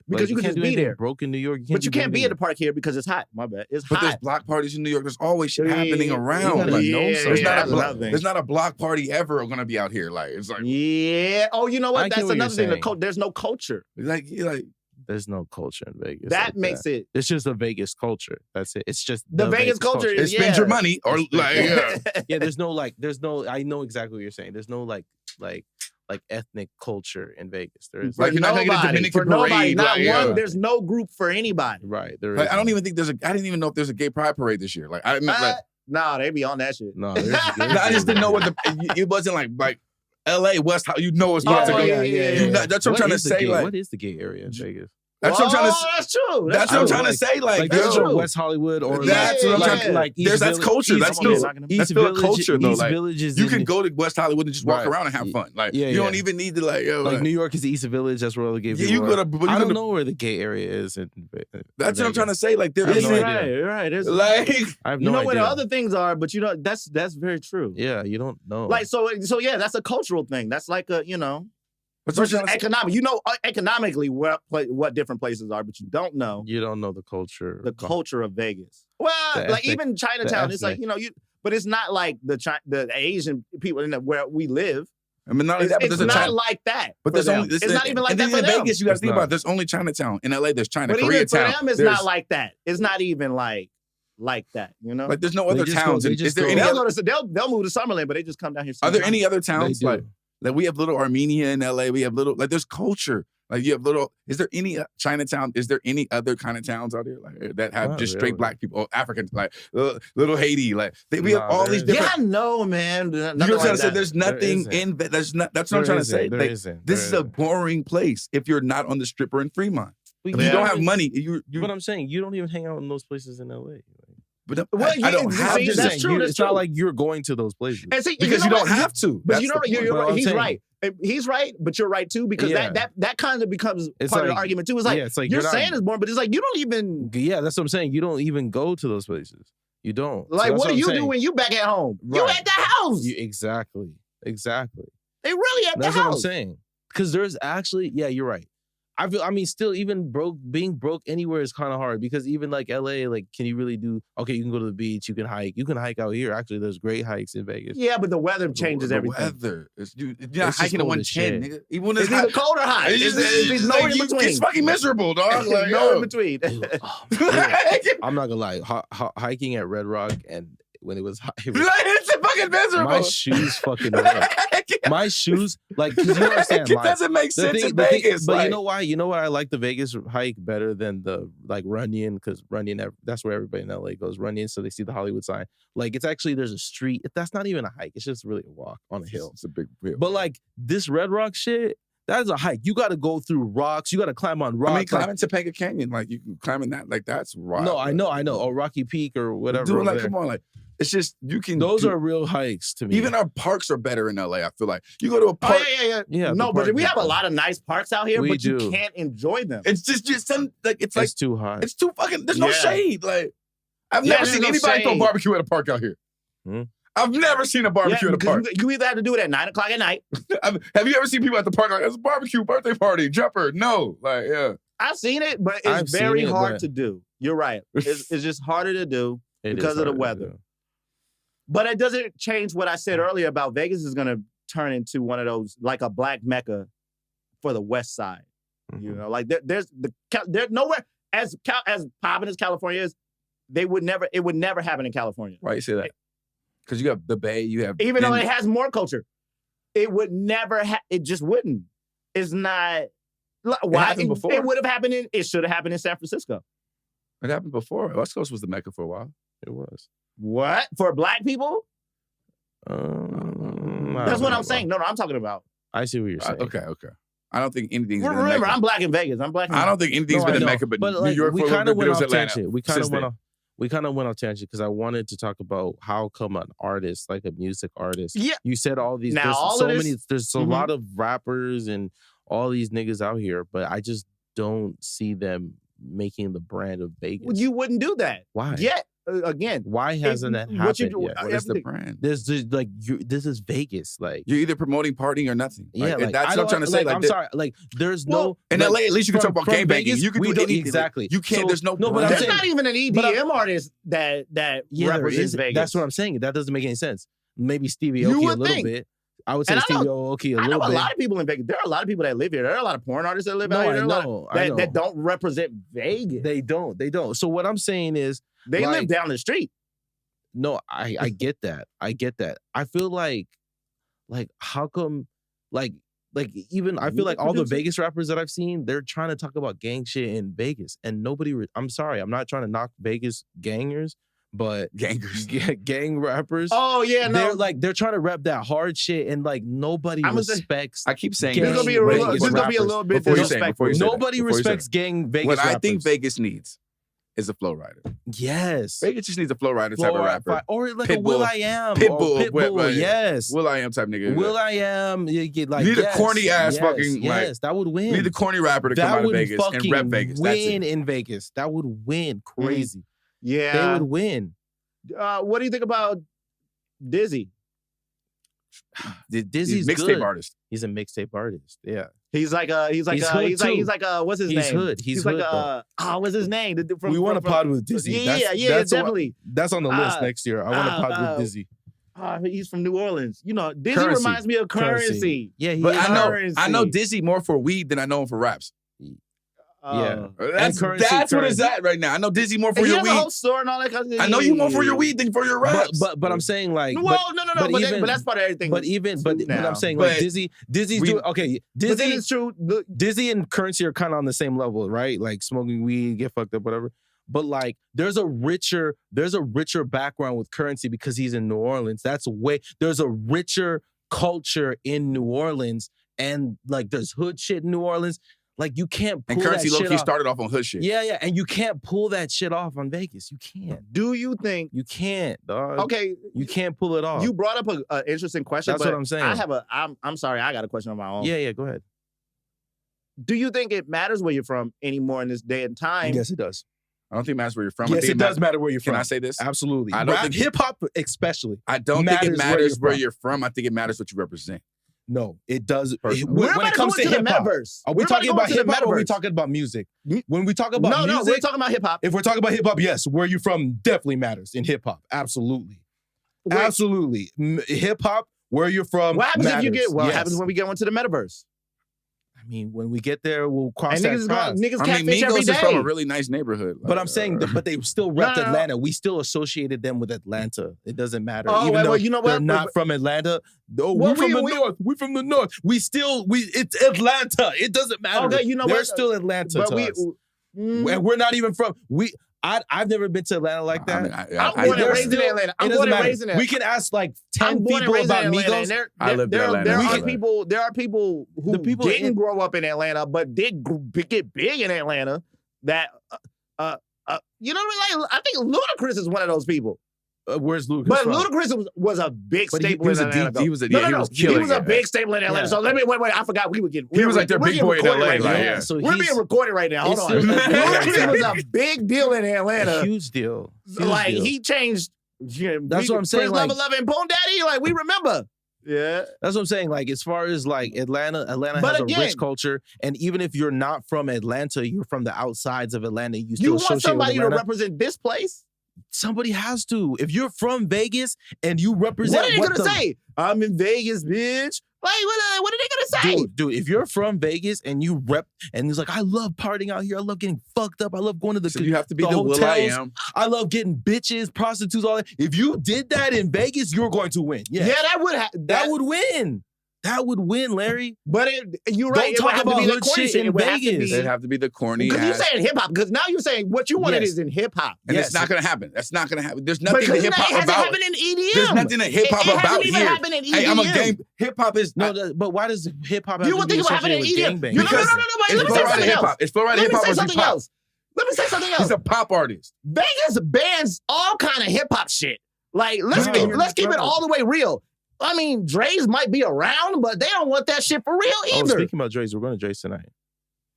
Because you can just be there. Broke in New York. But you can't be at the park here because it's hot. My bad. It's hot. But there's block parties in New York. There's always shit happening around. There's not a block party ever going to be out here. Like, it's like. Yeah. Oh, you know what? That's another thing. There's no culture. There's no culture in Vegas. That makes it. It's just a Vegas culture. That's it. It's just the Vegas culture. Is spend your money or like. Yeah. There's no. I know exactly what you're saying. There's no like ethnic culture in Vegas. There is like you're not going to get a Dominican parade. Not one. There's no group for anybody. Right. There is. Like, I don't even think I didn't even know if there's a gay pride parade this year. Like nah, they be on that shit. No, I just didn't know what it wasn't like LA, West Hollywood, you know it's about to go. That's what I'm trying to say. What is the gay area in Vegas? That's what I'm trying to say. That's true. That's what I'm trying to say. Like there's true. West Hollywood or that's what I'm trying to like there's that's culture. That's still culture though. Like you can go to West Hollywood and just walk around and have fun. Like you don't even need to like New York is the East Village. That's where all the gay people are. I don't know where the gay area is. That's what I'm trying to say. Like there isn't. Right. Like I have no idea. You know where the other things are, but you know that's very true. Yeah, you don't know. Like so yeah, that's a cultural thing. That's like a versus economic. You know economically what different places are, but you don't know. You don't know the culture. The culture of Vegas. Well, like even Chinatown, it's like but it's not like the Asian people where we live. I mean, not like that, but it's not like that. But there's only it's not even like that for in them. Vegas. You got to think about it. There's only Chinatown. In LA, there's China. But Koreatown. Even for them, it's not like that. It's not even like that. You know, like there's no other towns. Is there any? They'll move to Summerlin, but they just come down here. Are there any other towns like we have little Armenia in LA? We have little there's culture. Like you have little. Is there any Chinatown? Is there any other kind of towns out there like that have just straight black people, or Africans, like little Haiti? Like we have all these different. Yeah, I know, man. You know what I'm trying to say? There's nothing in that. That's what I'm trying to say. Like, this is a boring place if you're not on the Strip or in Fremont. If you don't have money, you. But I'm saying you don't even hang out in those places in LA. But I don't have to. That's true. It's not like you're going to those places because you don't have to. But you're right. He's right. He's right, but you're right too, because that kind of becomes part of the argument too. It's like you're saying it's boring, but it's like you don't even. Yeah, that's what I'm saying. You don't even go to those places. You don't. Like, what do you do when you back at home? Right. You at the house. Exactly. They really at the house. That's what I'm saying. Because there's actually, you're right. I mean, still, even being broke anywhere is kind of hard, because even like LA, like, can you really do? Okay, you can go to the beach, you can hike. You can hike out here. Actually, there's great hikes in Vegas. Yeah, but the weather changes everything. The weather, you're not hiking at 110, nigga. Even when it's either cold or hot. It's no in between. It's fucking miserable, dog. Like, no in between. I'm not gonna lie. Hiking at Red Rock, and when it was hot, it's fucking miserable. My shoes fucking wet. My shoes, like, because you understand, it doesn't make sense in Vegas. But you know why? You know why I like the Vegas hike better than the Runyon? Because Runyon, that's where everybody in LA goes. Runyon, so they see the Hollywood sign. Like, it's actually, there's a street. That's not even a hike. It's just really a walk on a hill. It's a big hill. But like this Red Rock shit, that is a hike. You got to go through rocks. You got to climb on rocks. I mean, climbing Topanga Canyon, like you can climb in that, like that's wild. No, I know. Or Rocky Peak or whatever. Dude, like, come on, like. It's just, you can. Those are real hikes to me. Even our parks are better in LA, I feel like. You go to a park. Yeah. No, but we have a lot of nice parks out here, but you can't enjoy them. It's just like, it's too hot. It's too fucking, there's no shade. Like, I've never seen anybody throw a barbecue at a park out here. I've never seen a barbecue at a park. You either have to do it at 9:00 at night. Have you ever seen people at the park like, it's a barbecue, birthday party, jumper? No. Like, I've seen it, but it's very hard to do. You're right. It's just harder to do because of the weather. But it doesn't change what I said earlier about Vegas is going to turn into one of those, like a black Mecca for the West Side. You know, like there's nowhere as popping as California is, it would never happen in California. Why you say that? Because you have the Bay, even though it has more culture, it would never it just wouldn't. It's not. Why? It happened before. It would have happened it should have happened in San Francisco. It happened before. West Coast was the Mecca for a while. It was. What? For black people? That's what I'm saying. No, I'm talking about. I see what you're saying. Okay. I don't think anything's been Remember, Mecca. I'm black in Vegas. I'm black in I don't think anything's been in Mecca, but New York, we kind of went off Atlanta. tangent. We kind of went off tangent because I wanted to talk about how come an artist, like a music artist. Yeah. You said all these. There's a lot of rappers and all these niggas out here, but I just don't see them making the brand of Vegas. Well, you wouldn't do that. Why? Yet. Again, why hasn't that happened yet? What is the brand? This is Vegas. Like, you're either promoting partying or nothing. Like, that's what I'm trying to say. I'm sorry. Like, there's no in LA. At least you can talk about gang banging. You can do anything. Exactly. You can't. There's no. But there's not even an EDM artist that represents Vegas. That's what I'm saying. That doesn't make any sense. Maybe Stevie Aoki a little bit. I would say Stevie Aoki a little bit. I know a lot of people in Vegas. There are a lot of people that live here. There are a lot of porn artists that live out here. There are a lot that don't represent Vegas. They don't. So what I'm saying is, they live down the street. No, I get that. I feel like how come, like even I feel like all the Vegas rappers that I've seen, they're trying to talk about gang shit in Vegas, and nobody. I'm sorry, I'm not trying to knock Vegas gangers, but Gangers. gang rappers. Oh yeah, no. They're trying to rap that hard shit, and like nobody respects. I keep saying This is gonna be a little bit disrespectful. Nobody respects gang Vegas What rappers. I think Vegas needs is a flow rider. Yes. Vegas just needs a flow rider type of rapper. Or like Pitbull. a Will.i.am. Pitbull. Yes. Will.i.am type nigga. Will.i.am. You need a corny ass fucking. Yes, that would win. You need a corny rapper to come out of Vegas and rep Vegas. Win in Vegas. That would win. Crazy. Yeah. They would win. What do you think about Dizzy? Dizzy's He's mixtape artist. He's a mixtape artist. Yeah. He's like what's his name? He's hood. He's like hood, what's his name? We want to pod with Dizzy. Yeah, definitely. That's on the list next year. I want to pod with Dizzy. He's from New Orleans. You know, Dizzy reminds me of Currency. Yeah, but I know Dizzy more for weed than I know him for raps. Yeah, that's what it's at right now. I know Dizzy more for your weed. The whole store and all that kind of. I know you more for your weed than for your raps. But I'm saying like, no. But that's part of everything. But I'm saying like Dizzy's doing okay. Dizzy is true. Dizzy and Currency are kind of on the same level, right? Like smoking weed, get fucked up, whatever. But like, there's a richer background with Currency because he's in New Orleans. There's a richer culture in New Orleans, and like there's hood shit in New Orleans. Like you can't pull and Currency that shit low-key off. started off on hood shit. Yeah, and you can't pull that shit off on Vegas. You can't. Do you think you can't, dog? Okay, you can't pull it off. You brought up an interesting question. That's what I'm saying. I'm sorry, I got a question on my own. Yeah, go ahead. Do you think it matters where you're from anymore in this day and time? Yes, it does. I don't think it matters where you're from. Yes, it does matter where you're from. Can I say this? Absolutely. I don't think hip hop, especially. I don't think it matters where you're from. I think it matters what you represent. No, it does. When it comes to hip hop, are we talking about hip hop or are we talking about music? When we talk about music, we're talking about hip hop. If we're talking about hip hop, yes, where you from definitely matters in hip hop. Absolutely. Absolutely. Hip hop, where you're from. What happens if you get? What happens when we get into the metaverse? I mean, when we get there, we'll cross that path. Niggas catfish every day. Is from a really nice neighborhood. But I'm saying, but they still repped Atlanta. We still associated them with Atlanta. It doesn't matter. Even though you know what? They're not from Atlanta. Oh, we're from the north. We're from the north. It's Atlanta. It doesn't matter. Okay, you know they're what? still Atlanta to us. And we're not even from. I've never been to Atlanta like that. I'm born and raised in Atlanta. I'm born and raised in Atlanta. We can ask like 10 people about Migos. I lived in Atlanta. There are people who didn't grow up in Atlanta, but did get big in Atlanta. That, you know what I mean? Like, I think Ludacris is one of those people. Where's Ludacris? But from? Ludacris was a big staple in Atlanta. He was killing. He was a big staple in Atlanta. So let me wait. I forgot we were getting. He was like their big boy in LA. Yeah, so we're being recorded right now. Hold on. Ludacris was a big deal in Atlanta. A huge deal. Like he changed. That's what I'm saying. Chris Love and Bone Daddy. Like we remember. Yeah, that's what I'm saying. Like as far as like Atlanta has a rich culture, and even if you're not from Atlanta, you're from the outsides of Atlanta. You want somebody to represent this place. Somebody has to. If you're from Vegas and you represent, what are they gonna say? I'm in Vegas, bitch. Like, what are they gonna say? Dude, if you're from Vegas and you rep, and it's like, I love partying out here. I love getting fucked up. I love going to the. So you have to be the hotels. Will.i.am. I love getting bitches, prostitutes, all that. If you did that in Vegas, you're going to win. Yeah, that would win. That would win, Larry. But you're right. Don't talk about hood shit in Vegas. It'd have to be the corny. Because you're saying hip hop. Because now you're saying what you wanted is in hip hop, and it's not going to happen. That's not going to happen. There's nothing in hip hop about. It hasn't happened in EDM. There's nothing in hip hop about here. Happened in EDM. Hey, I'm a gang. Hip hop is but why does hip hop have you to be associated with gangbang? No. Let me say something else. It's flow rider hip hop. Let me say something else. He's a pop artist. Vegas bans all kind of hip hop shit. Like let's keep it all the way real. I mean, Dre's might be around, but they don't want that shit for real either. Speaking about Dre's, we're going to Dre's tonight.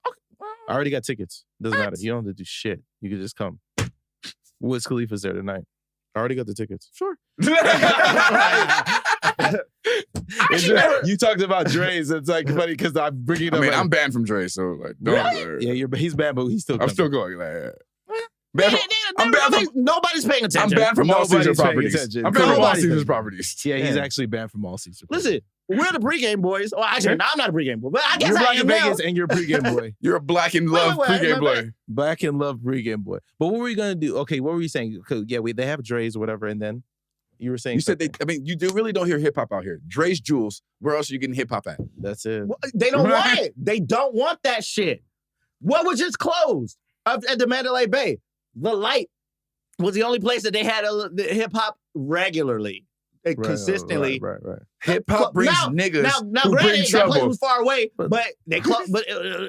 Okay. I already got tickets. Doesn't matter. You don't have to do shit. You can just come. Wiz Khalifa's there tonight. I already got the tickets. Sure. You talked about Dre's. It's like funny because I'm bringing up. I mean, I'm banned from Dre, so like, don't. Yeah, he's banned, but he's still. I'm still going. Like, nobody's paying attention. I'm banned from all Caesar properties. I'm banned from all Caesar's properties. Yeah, he's actually banned from all Caesar properties. Listen, we're the pregame boys. Well, actually, no, I'm not a pregame boy, but I guess you're I am Vegas now. And you're a pregame boy. You're a black and love pregame boy. Black and love pregame boy. But what were you gonna do? Okay, what were you saying? Yeah, they have Dre's or whatever, and then you were saying you said you really don't hear hip hop out here. Dre's Jules. Where else are you getting hip hop at? That's it. Well, they don't want it. They don't want that shit. What was just closed at the Mandalay Bay? The Light. was the only place that they had hip hop regularly. Consistently, right. Hip hop brings niggas now, who bring granted, that place trouble. was far away, but they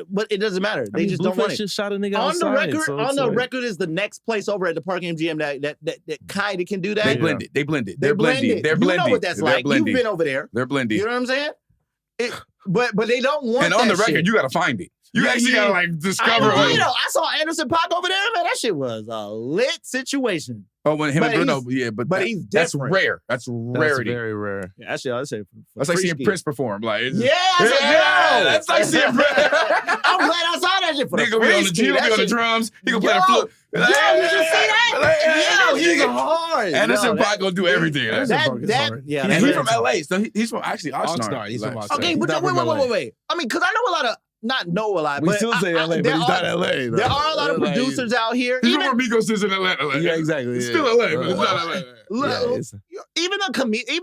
but it doesn't matter. They just don't want it. Just shot a nigga On the outside, record, so on the like, record is the next place over at the Park MGM that kind of can do that. They blend it. They blend it. They're They're blending. They're You blending. know what that's like. You've been over there. They're blending. You know what I'm saying? But they don't want. And on the record, shit. you got to find it. You actually got to like discover. I saw Anderson .Paak over there, man. That shit was a lit situation. Oh, when him and Bruno, but he's that's different. rare. That's rarity. That's very rare. Yeah, actually, I say that's like seeing Prince perform. Like, that's like seeing Prince. I'm glad I saw that shit for Nigga be on the drums. He gonna play the flute. Yo, you just see that? Yo, he's hard. Anderson .Paak gonna do everything. He's from LA, so he's from actually Oxnard. He's from Oxnard. Okay, but wait. I mean, because I know a lot of. Not know a lot, we but still say LA, but he's not LA. Though. There are a lot of producers out here. He's from Migos is in Atlanta. Yeah, exactly. It's still LA, but it's not LA. Even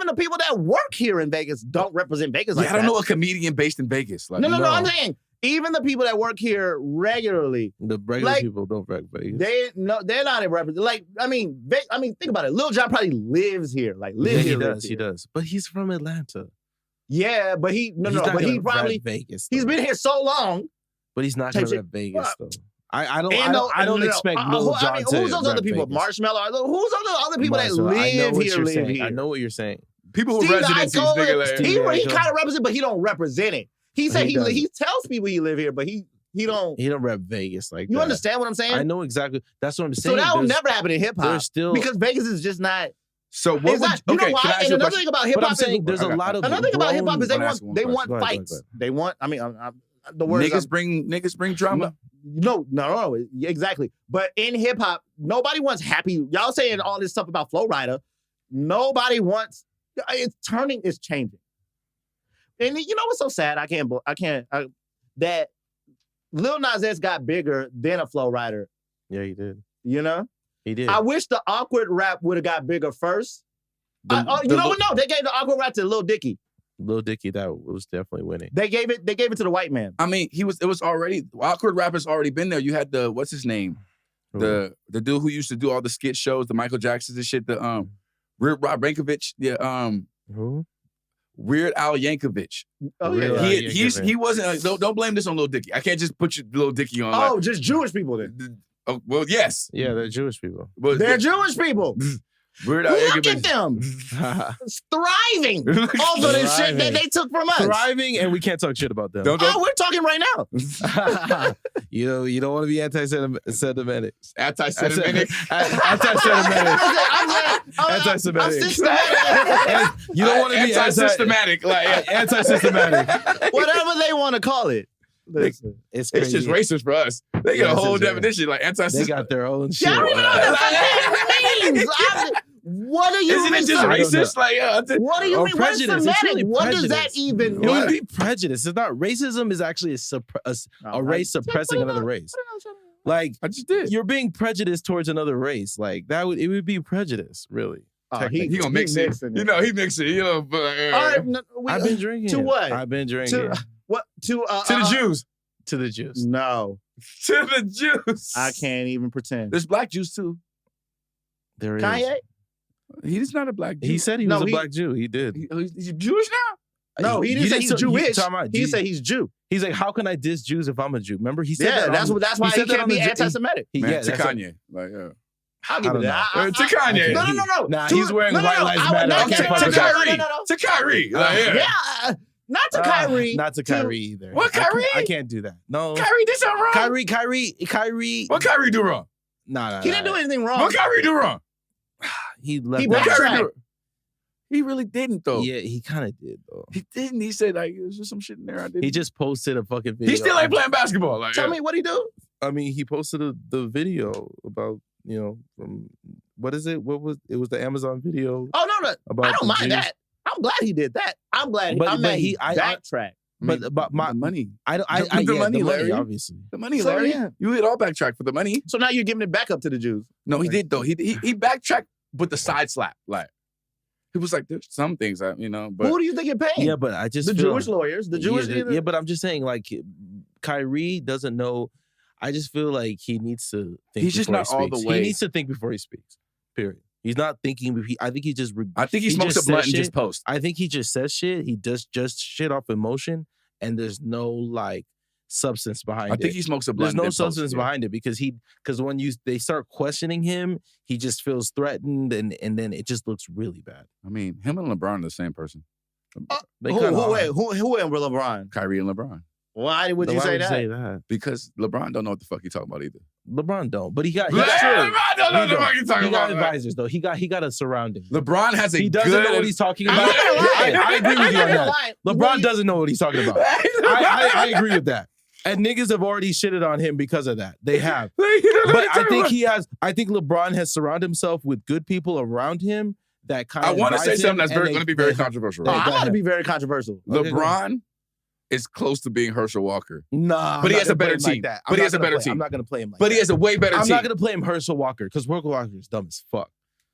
the people that work here in Vegas don't represent Vegas like that. I don't know a comedian based in Vegas. Like, no. I'm saying even the people that work here regularly, the regular people don't rep Vegas. They're not in represent. Like, I mean, think about it. Lil Jon probably lives here. Like, he does. But he's from Atlanta. Yeah, but he probably Vegas. He's been here so long, but he's not gonna rep Vegas though. I don't expect Lil Jon to. Who's those other people? Marshmello. Who's other people that live here? I know what you're saying. People who residencies, nigga. He kind of represents, but he don't represent it. He said he tells people he live here, but he don't. He don't rep Vegas like that. You understand what I'm saying? I know exactly. That's what I'm saying. So that will never happen in hip hop. Because Vegas is just not. So what? You know why? And another thing about hip hop is there's a lot of another thing about hip hop is they want fights. They want. I mean, the word niggas bring drama. No, exactly. But in hip hop, nobody wants happy. Y'all saying all this stuff about Flow Rider. Nobody wants. It's changing. And you know what's so sad? That Lil Nas X got bigger than a Flow Rider. Yeah, he did. You know. He did. I wish the awkward rap would have got bigger first. No, they gave the awkward rap to Lil Dicky. Lil Dicky, that was definitely winning. They gave it to the white man. I mean, it was already awkward rapper's already been there. You had what's his name? The dude who used to do all the skit shows, the Michael Jacksons and shit, the Weird Rob Yankovic. Yeah, who? Weird Al Yankovic. Oh yeah. He wasn't don't blame this on Lil Dicky. I can't just put Lil Dicky on. Oh, just Jewish people then. Oh, well, yes. Yeah, they're Jewish people. They're Jewish people. Look at them. Thriving. All of this shit that they took from us. Thriving, and we can't talk shit about them. We're talking right now. You don't want to be anti-Semitic. Anti-Semitic. Anti-Semitic. Anti-Semitic. You don't want to be anti-systematic. Like anti-systematic. Whatever they want to call it. Listen, it's just racist for us. They got a whole definition, like anti-systematic. They got their own shit. I don't even know what that means. What are you? Isn't it just racist? Like, what do you mean? What is semantic? What does that even mean? It would be prejudice. It's not racism. Is actually a race suppressing another race. Like I just did. You're being prejudiced towards another race. Like it would be prejudice, really. He gonna mix it. You know, he mix it. You know, but I've been drinking. To what? I've been drinking. What to the Jews? To the Jews. No. To the Jews. I can't even pretend. There's black Jews too. There is. Kanye? He's not a black Jew. He said he was a black Jew. He did. He's Jewish now? No, he didn't say he's Jewish. He said he's Jew. He's like, how can I diss Jews if I'm a Jew? Remember? He said that. That's why he can't be anti-Semitic. To Kanye. Like, yeah. I'll give it that. To Kanye. No. Nah, he's wearing White Lives Matter. To Kyrie. Yeah. Not to Kyrie. Not to Kyrie either. What, Kyrie? I can't do that. No. Kyrie did something wrong? Kyrie. What Kyrie do wrong? Nah. He didn't do anything wrong. What Kyrie do wrong? He left. He really didn't, though. Yeah, he kind of did, though. He didn't. He said, like, there's just some shit in there I did. He just posted a fucking video. He still ain't playing basketball. Like, Tell me what he do? I mean, he posted the video about, from, what is it? It was the Amazon video. Oh, no. I don't mind that. I'm glad he did that. I'm glad he backtracked. But my money. The money, Larry. Obviously. The money, Larry. Yeah. You hit all backtrack for the money. So now you're giving it back up to the Jews. No, he did, though. He backtracked with the side slap. Like, he was like, there's some things, but... Who do you think you're paying? Yeah, but I just The Jewish lawyers. The Jewish... Yeah, but I'm just saying, like, Kyrie doesn't know... I just feel like he needs to think. He's just not all the way. He needs to think before he speaks. Period. He's not thinking. I think he just. I think he smokes a blunt and just posts. I think he just says shit. He does just shit off emotion, and there's no like substance behind it. I think he smokes a blunt. There's no substance behind it because when they start questioning him, he just feels threatened, and then it just looks really bad. I mean, him and LeBron are the same person. Who and LeBron? Kyrie and LeBron. Why would you say that? Because LeBron don't know what the fuck he's talking about either. LeBron don't, but LeBron don't know what the fuck he's talking about. He got advisors though. He got a surrounding. LeBron has a. He doesn't know what he's talking about. I agree with you on that. LeBron doesn't know what he's talking about. I agree with that. And niggas have already shitted on him because of that. They have. But I think LeBron has surrounded himself with good people around him that kind of. I want to say something that's going to be very controversial. I want to be very controversial. LeBron is close to being Herschel Walker. Nah, but he has a better team. But he has a better team. I'm not going to play him like that. But he has a way better team. I'm not going to play him Herschel Walker because Herschel Walker is dumb as fuck.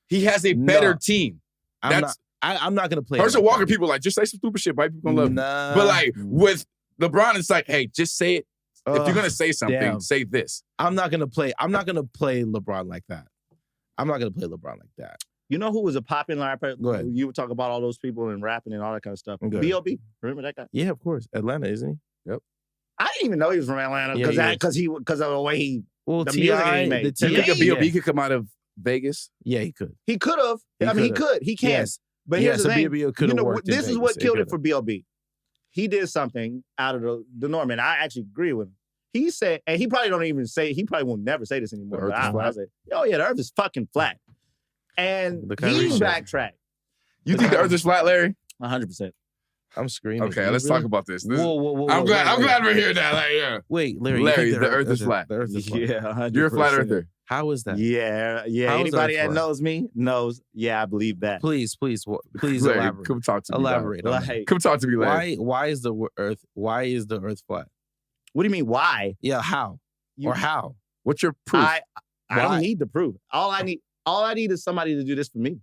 He has a better team. I'm not going to play Herschel him Walker. People like, just say some stupid shit. White people going to love him. But like with LeBron, it's like, hey, just say it. If you're going to say something, say this. I'm not going to play LeBron like that. I'm not going to play LeBron like that. You know who was a popular rapper? Go ahead. You would talk about all those people and rapping and all that kind of stuff. B.O.B. Remember that guy? Yeah, of course. Atlanta, isn't he? Yep. I didn't even know he was from Atlanta because of the way he the music he made. You think B.O.B. could come out of Vegas? Yeah, he could. He could have. He could. He can. Yes. But here's the thing. This is what killed it for B.O.B. He did something out of the norm, and I actually agree with him. He said, and he probably will never say this anymore. The earth is flat. Oh yeah, the earth is fucking flat. And he backtracked. You think the earth is flat, Larry? 100%. I'm screaming. Okay, let's talk about this. Whoa, I'm glad we're hearing that. Like, yeah. Wait, Larry, the earth is flat. The earth is flat. Yeah, 100%. You're a flat earther. How is that? Yeah. Anybody that knows me knows. Yeah, I believe that. Please Larry, elaborate. Come talk to me. Elaborate. Come talk to me, Larry. Why is the earth flat? What do you mean? Why? Yeah, how? Or how? What's your proof? I don't need to prove. All I need is somebody to do this for me.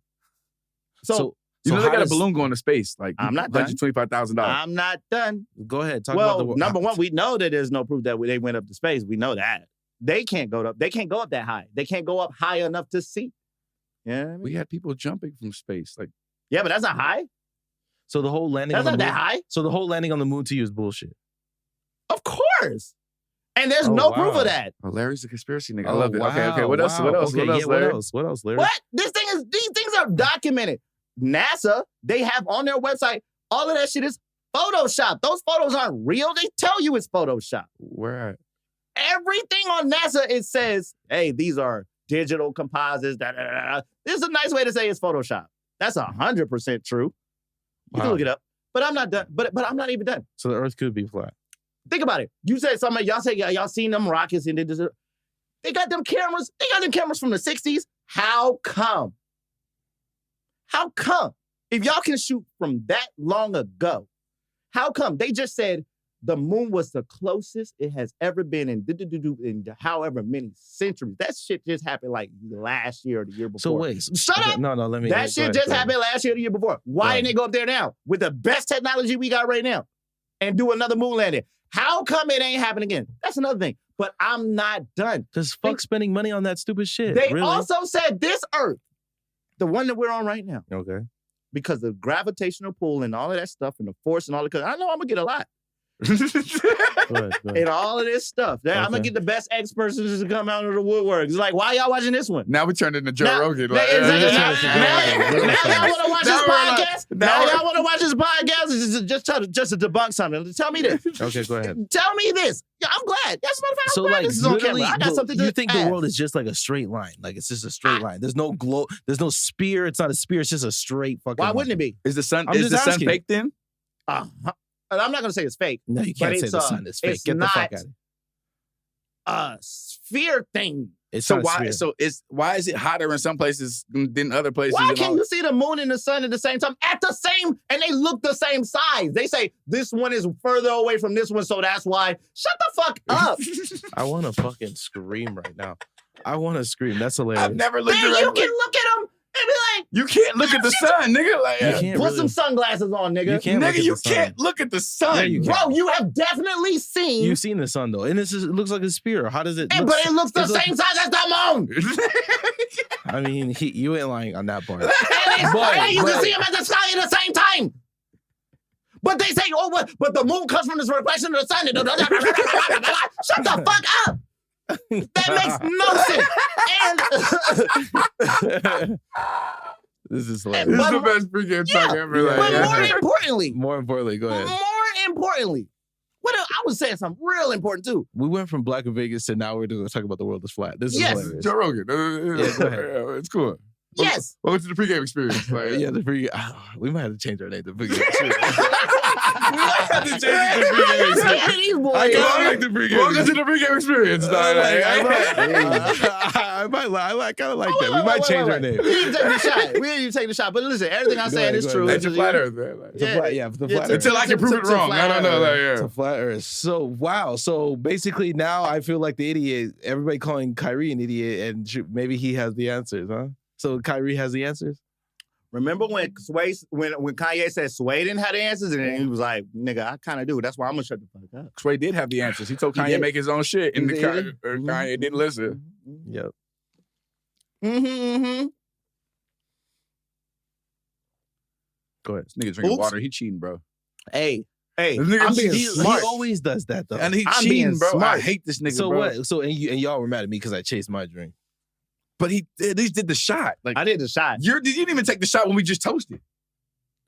So they got a balloon going to space. Like I'm not done. $125,000. I'm not done. Go ahead. Talk about the number one, we know that there's no proof that they went up to space. We know that. They can't go up. They can't go up that high. They can't go up high enough to see. Yeah. You know we had people jumping from space. Like, yeah, but that's not high. So the whole landing that's on not the that moon, high. So the whole landing on the moon to you is bullshit. Of course. And there's no proof of that. Oh, Larry's a conspiracy nigga. I love it. Wow, okay. What else? Larry? What else, Larry? What? These things are documented. NASA, they have on their website, all of that shit is Photoshop. Those photos aren't real. They tell you it's Photoshop. Where at? Everything on NASA, it says, hey, these are digital composites. This is a nice way to say it's Photoshop. That's 100% true. You can look it up. But I'm not done. But I'm not even done. So the earth could be flat. Think about it. You said something, y'all say, y'all seen them rockets and they got them cameras. They got them cameras from the 60s. How come? How come? If y'all can shoot from that long ago, how come? They just said the moon was the closest it has ever been in however many centuries. That shit just happened like last year or the year before. So wait. Shut up. No, let me. That shit just happened last year or the year before. Why didn't they go up there now with the best technology we got right now and do another moon landing? How come it ain't happening again? That's another thing. But I'm not done. Because fuck spending money on that stupid shit. They also said this Earth, the one that we're on right now. Okay. Because the gravitational pull and all of that stuff and the force and all that. I know I'm going to get a lot. Go ahead. And all of this stuff. Okay. I'm going to get the best experts to come out of the woodwork. It's like, why y'all watching this one? Now we turned into Joe Rogan. Now y'all want to watch this podcast? Now y'all want to watch this podcast? Just to debunk something. Tell me this. Okay, go ahead. Tell me this. Yeah, I'm glad. That's what I'm so glad like, this is on camera. I got something to You think the world is just like a straight line? Like it's just a straight line. There's no glow. There's no spear. It's not a spear. It's just a straight fucking Why line. wouldn't it be? Is the sun fake then? I'm not going to say it's fake. No, you can't say the sun is fake. Get the fuck out of here. A sphere thing. Why is it hotter in some places than other places? Why can't you see the moon and the sun at the same time? And they look the same size. They say this one is further away from this one, so that's why. Shut the fuck up. I want to fucking scream right now. I want to scream. That's hilarious. I've never looked around. You can look at them like, you can't look at the sun, nigga. Like, put some sunglasses on, nigga. You can't look at the sun. Bro, you have definitely seen. You've seen the sun though, and it looks like a spear. How does it? But it looks the same size as the moon. I mean, you ain't lying on that part. And you can see him at the sky at the same time. But they say, but the moon comes from this reflection of the sun. Shut the fuck up. That makes no sense. And this is hilarious. This is the best pregame talk ever. But more importantly, go ahead. More importantly, I was saying something real important too. We went from Black in Vegas to now we're going to talk about the world is flat. This is hilarious. Joe Rogan. Yeah, go ahead. It's cool. Yes. Welcome to the pregame experience. The pregame. We might have to change our name to pregame experience. We might have to change it to pregame experience. Welcome to the pregame experience. I kind of like that. We might change our name. We need to take the shot. We need to take the shot. But listen, everything I'm saying is true. It's a flat earth, man. Until I can prove it wrong. No. It's a flat earth. So, wow. So, basically, now I feel like the idiot, everybody calling Kyrie an idiot, and maybe he has the answers, huh? So, Kyrie has the answers? Remember when Kanye said Sway didn't have the answers, and then he was like, "Nigga, I kind of do. That's why I'm gonna shut the fuck up." Sway did have the answers. He told Kanye make his own shit, and Kanye didn't listen. Yep. Go ahead. This nigga drinking water. He cheating, bro. Hey, I'm being smart. He always does that though, and he cheating, bro. Smart. I hate this nigga. So bro. What? So and y'all were mad at me because I chased my drink. But he at least did the shot. Like I did the shot. You didn't even take the shot when we just toasted.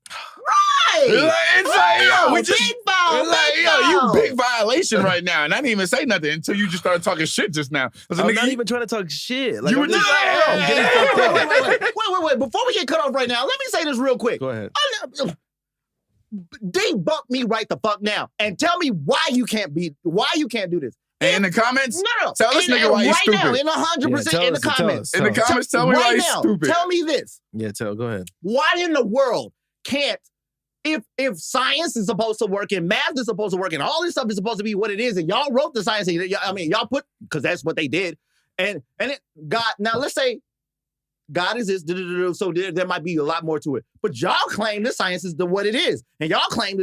Right. It's like, yo, we just big foul. You big violation right now. And I didn't even say nothing until you just started talking shit just now. I'm not even trying to talk shit. Like, you were just wait. Before we get cut off right now, let me say this real quick. Go ahead. Debunk me right the fuck now and tell me why you can't do this. And in the comments, no. Tell this nigga why he's stupid. Right now, in 100% in the comments. In the comments, tell me why he's stupid. Tell me this. Yeah, go ahead. Why in the world can't, if science is supposed to work and math is supposed to work and all this stuff is supposed to be what it is, and y'all wrote the science, y'all put, because that's what they did, and God, now let's say God is this, so there might be a lot more to it. But y'all claim the science is what it is. And y'all claim,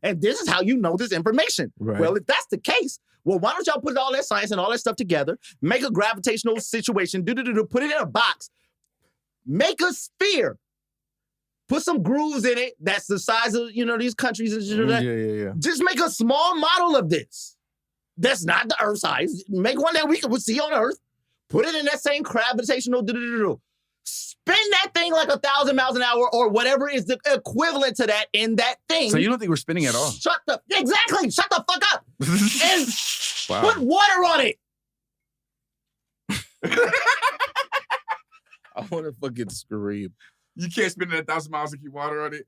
and this is how you know this information. Right. Well, if that's the case, well, why don't y'all put all that science and all that stuff together, make a gravitational situation, put it in a box, make a sphere, put some grooves in it that's the size of, these countries and shit. Yeah. Just make a small model of this. That's not the Earth size. Make one that we can see on Earth. Put it in that same gravitational spin that thing like 1,000 miles an hour or whatever is the equivalent to that in that thing. So you don't think we're spinning at all? Shut the fuck up. And put water on it. I want to fucking scream. You can't spin it 1,000 miles and keep water on it?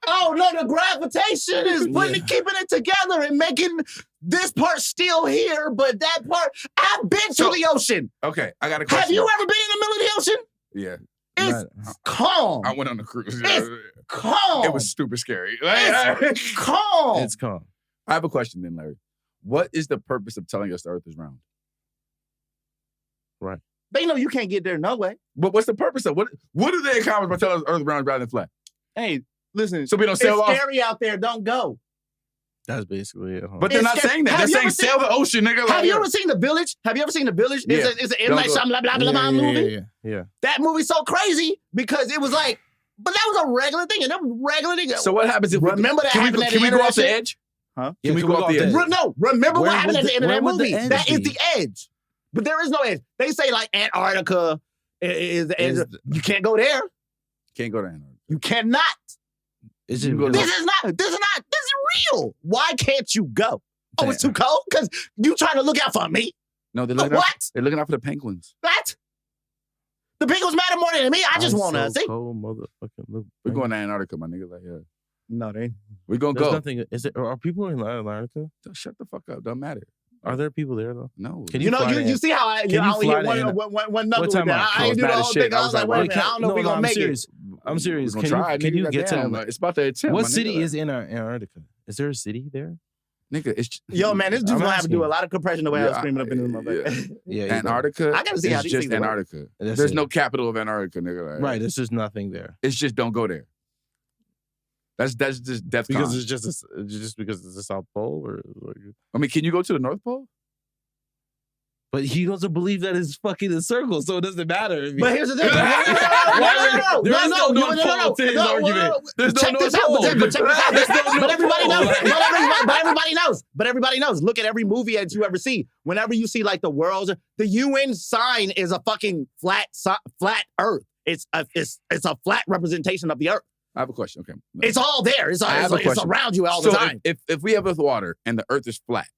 Oh, no, the gravitation is keeping it together and making this part still here, but that part, I've been to the ocean. Okay, I got a question. Have you ever been in the middle of the ocean? Yeah. It's calm. I went on a cruise. It's calm. It was super scary. It's calm. It's calm. I have a question then, Larry. What is the purpose of telling us the Earth is round? Right. They know you can't get there no way. But what's the purpose of what do they accomplish by telling us Earth is round rather than flat? Hey, listen. So we don't sail off. It's scary out there. Don't go. That's basically it. Huh? But they're not saying that. They're saying sail the ocean, nigga. Have you ever seen The Village? It's an M. Night Shyamalan movie. Yeah. That movie's so crazy because it was like, but that was a regular thing. And that was regular thing. So what happens if remember that happened at the end of that shit? Can we go off the edge? Huh? Can we go off the edge? No, remember what happened at the end of that movie. That is the the edge. But there is no edge. They say like Antarctica is the edge. You can't go there. Can't go to Antarctica. You cannot. This is real. Why can't you go? Oh, it's too cold? Because you trying to look out for me? No, they're looking out. They're looking out for the penguins. What? The penguins matter more than me. I just want to see. Cold motherfucking look. We're going to Antarctica, my nigga. Like, yeah. No, they ain't. We're going to go. Nothing. Are people in Antarctica? Shut the fuck up. Don't matter. Are there people there though? No. You see how I only hit one number with that. I ain't do the whole thing. I was like, wait a minute, I don't know if we're going to make it. I'm serious. Can you get to them? It's about to attempt. What city is in Antarctica? Is there a city there? Nigga, it's yo, man, this dude's gonna have to do a lot of compression the way I was screaming up in his motherfucker. Yeah, Antarctica. I gotta see how it's just Antarctica. There's no capital of Antarctica, nigga. Right, there's just nothing there. It's just don't go there. That's just death because it's just because it's the South Pole, or I mean, can you go to the North Pole? But he doesn't believe that it's fucking a circle, so it doesn't matter. But here's the thing. No. Check this out. But everybody knows. But everybody knows. Look at every movie that you ever see. Whenever you see like the world, the UN sign is a fucking flat Earth. It's a flat representation of the Earth. I have a question. Okay, it's all there. It's around you all the time. If we have Earth water and the Earth is flat.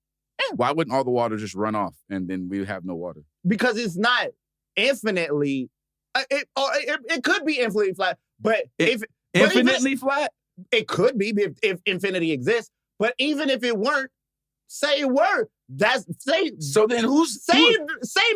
Why wouldn't all the water just run off and then we have no water? Because it's not infinitely. It could be infinitely flat, but infinitely flat, it could be if infinity exists. But even if it weren't, say it were. So then say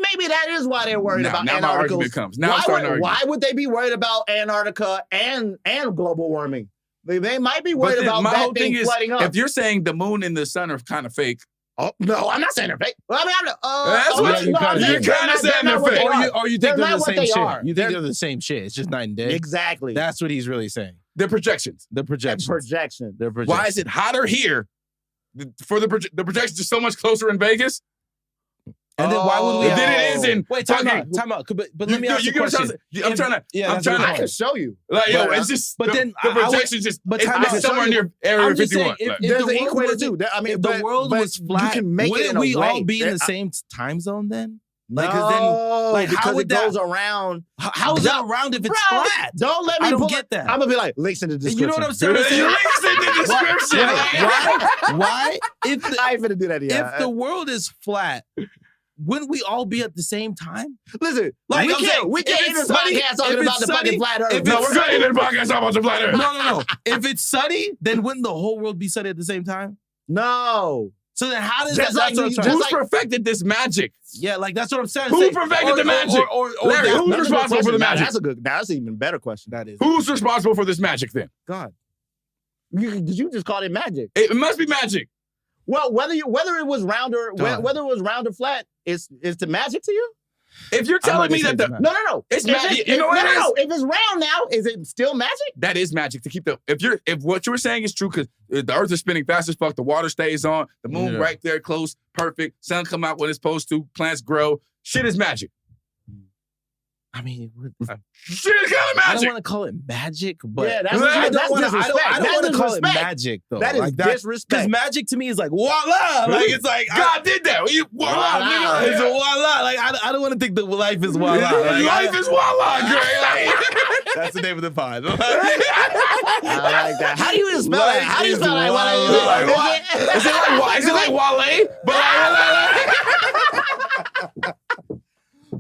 maybe that is why they're worried about Antarctica. Now my argument comes. Why would they be worried about Antarctica and global warming? They might be worried about that thing flooding up. If you're saying the moon and the sun are kind of fake. Oh, no, I'm not saying they're fake. Well, that's what you're kind of saying they're fake. Or you think they're the same shit. You think they're the same shit. It's just night and day. Exactly. That's what he's really saying. They're projections. They're projections. Why is it hotter here? For the projections are so much closer in Vegas? And then why would we? Then it is in. Wait, time out. But let me ask you a question. I'm trying to. I can show you. Like, yo, it's just. But then the projection just. But it's somewhere near Area 51. There's an equator too. I mean, if the world was flat, wouldn't we all be in the same time zone then? Like, no, then, because it goes around. How is that around if it's flat? Don't let me. I don't get that. I'm gonna be like, links in the description. You know what I'm saying? Links in the description. Why? I ain't finna do that yet. If the world is flat. Wouldn't we all be at the same time? Listen, like we can't end this podcast talking about the fucking flat Earth. No, we're gonna end this podcast talking about the flat Earth. No. If it's sunny, then wouldn't the whole world be sunny at the same time? No. So then how does who's perfected this magic? Yeah, like that's what I'm saying. Who perfected the magic? Larry, who's responsible for the magic? That's an even better question. That is. Who's responsible for this magic then? God. Did you just call it magic? It must be magic. Well, whether it was round or flat, is the magic to you? If you're telling me that no, it's magic. You know what it is? No. If it's round now, is it still magic? That is magic to keep if what you were saying is true, because the Earth is spinning fast as fuck, the water stays on, the moon right there, close, perfect, sun come out when it's supposed to, plants grow. Shit is magic. I mean, shit is kind of magic. I don't want to call it magic, but I don't want to call it magic though. That is disrespect. Because magic to me is like voila, like it's like God did that. Voila, nigga. It's a voila. Like I don't want to think that life is voila. Life is voila, Gray. That's the name of the pod. I like that. How do you spell it? How do you spell it? Is it like Wale? But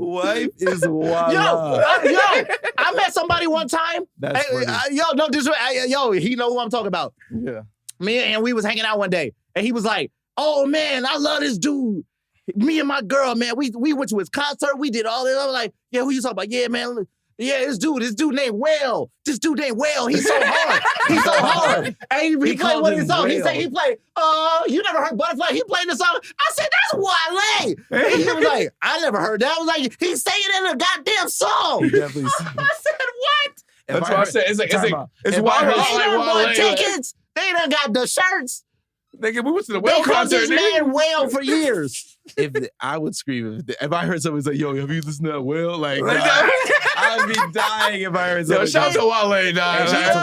life is wild. Yo, I met somebody one time. That's funny. He know who I'm talking about. Yeah. And we was hanging out one day, and he was like, "Oh man, I love this dude. Me and my girl, man, we went to his concert. We did all this." I was like, "Yeah, who you talking about?" "Yeah, man. Yeah, this dude named Whale. This dude named Whale. He's so hard. And he played one of his songs. He played, you never heard Butterfly? He played the song. I said, that's Wale. And he was like, I never heard that. I was like, he's saying it in a goddamn song. I said, what? That's what I said. It's Wale. They done bought tickets. They done got the shirts. Nigga, we went to the Whale concert. They called this man Whale for years. I would scream if I heard somebody say, "Yo, have you listened to that Whale?" Like I'd be dying if I heard somebody. Yo, shout out to Wale, dog. Shout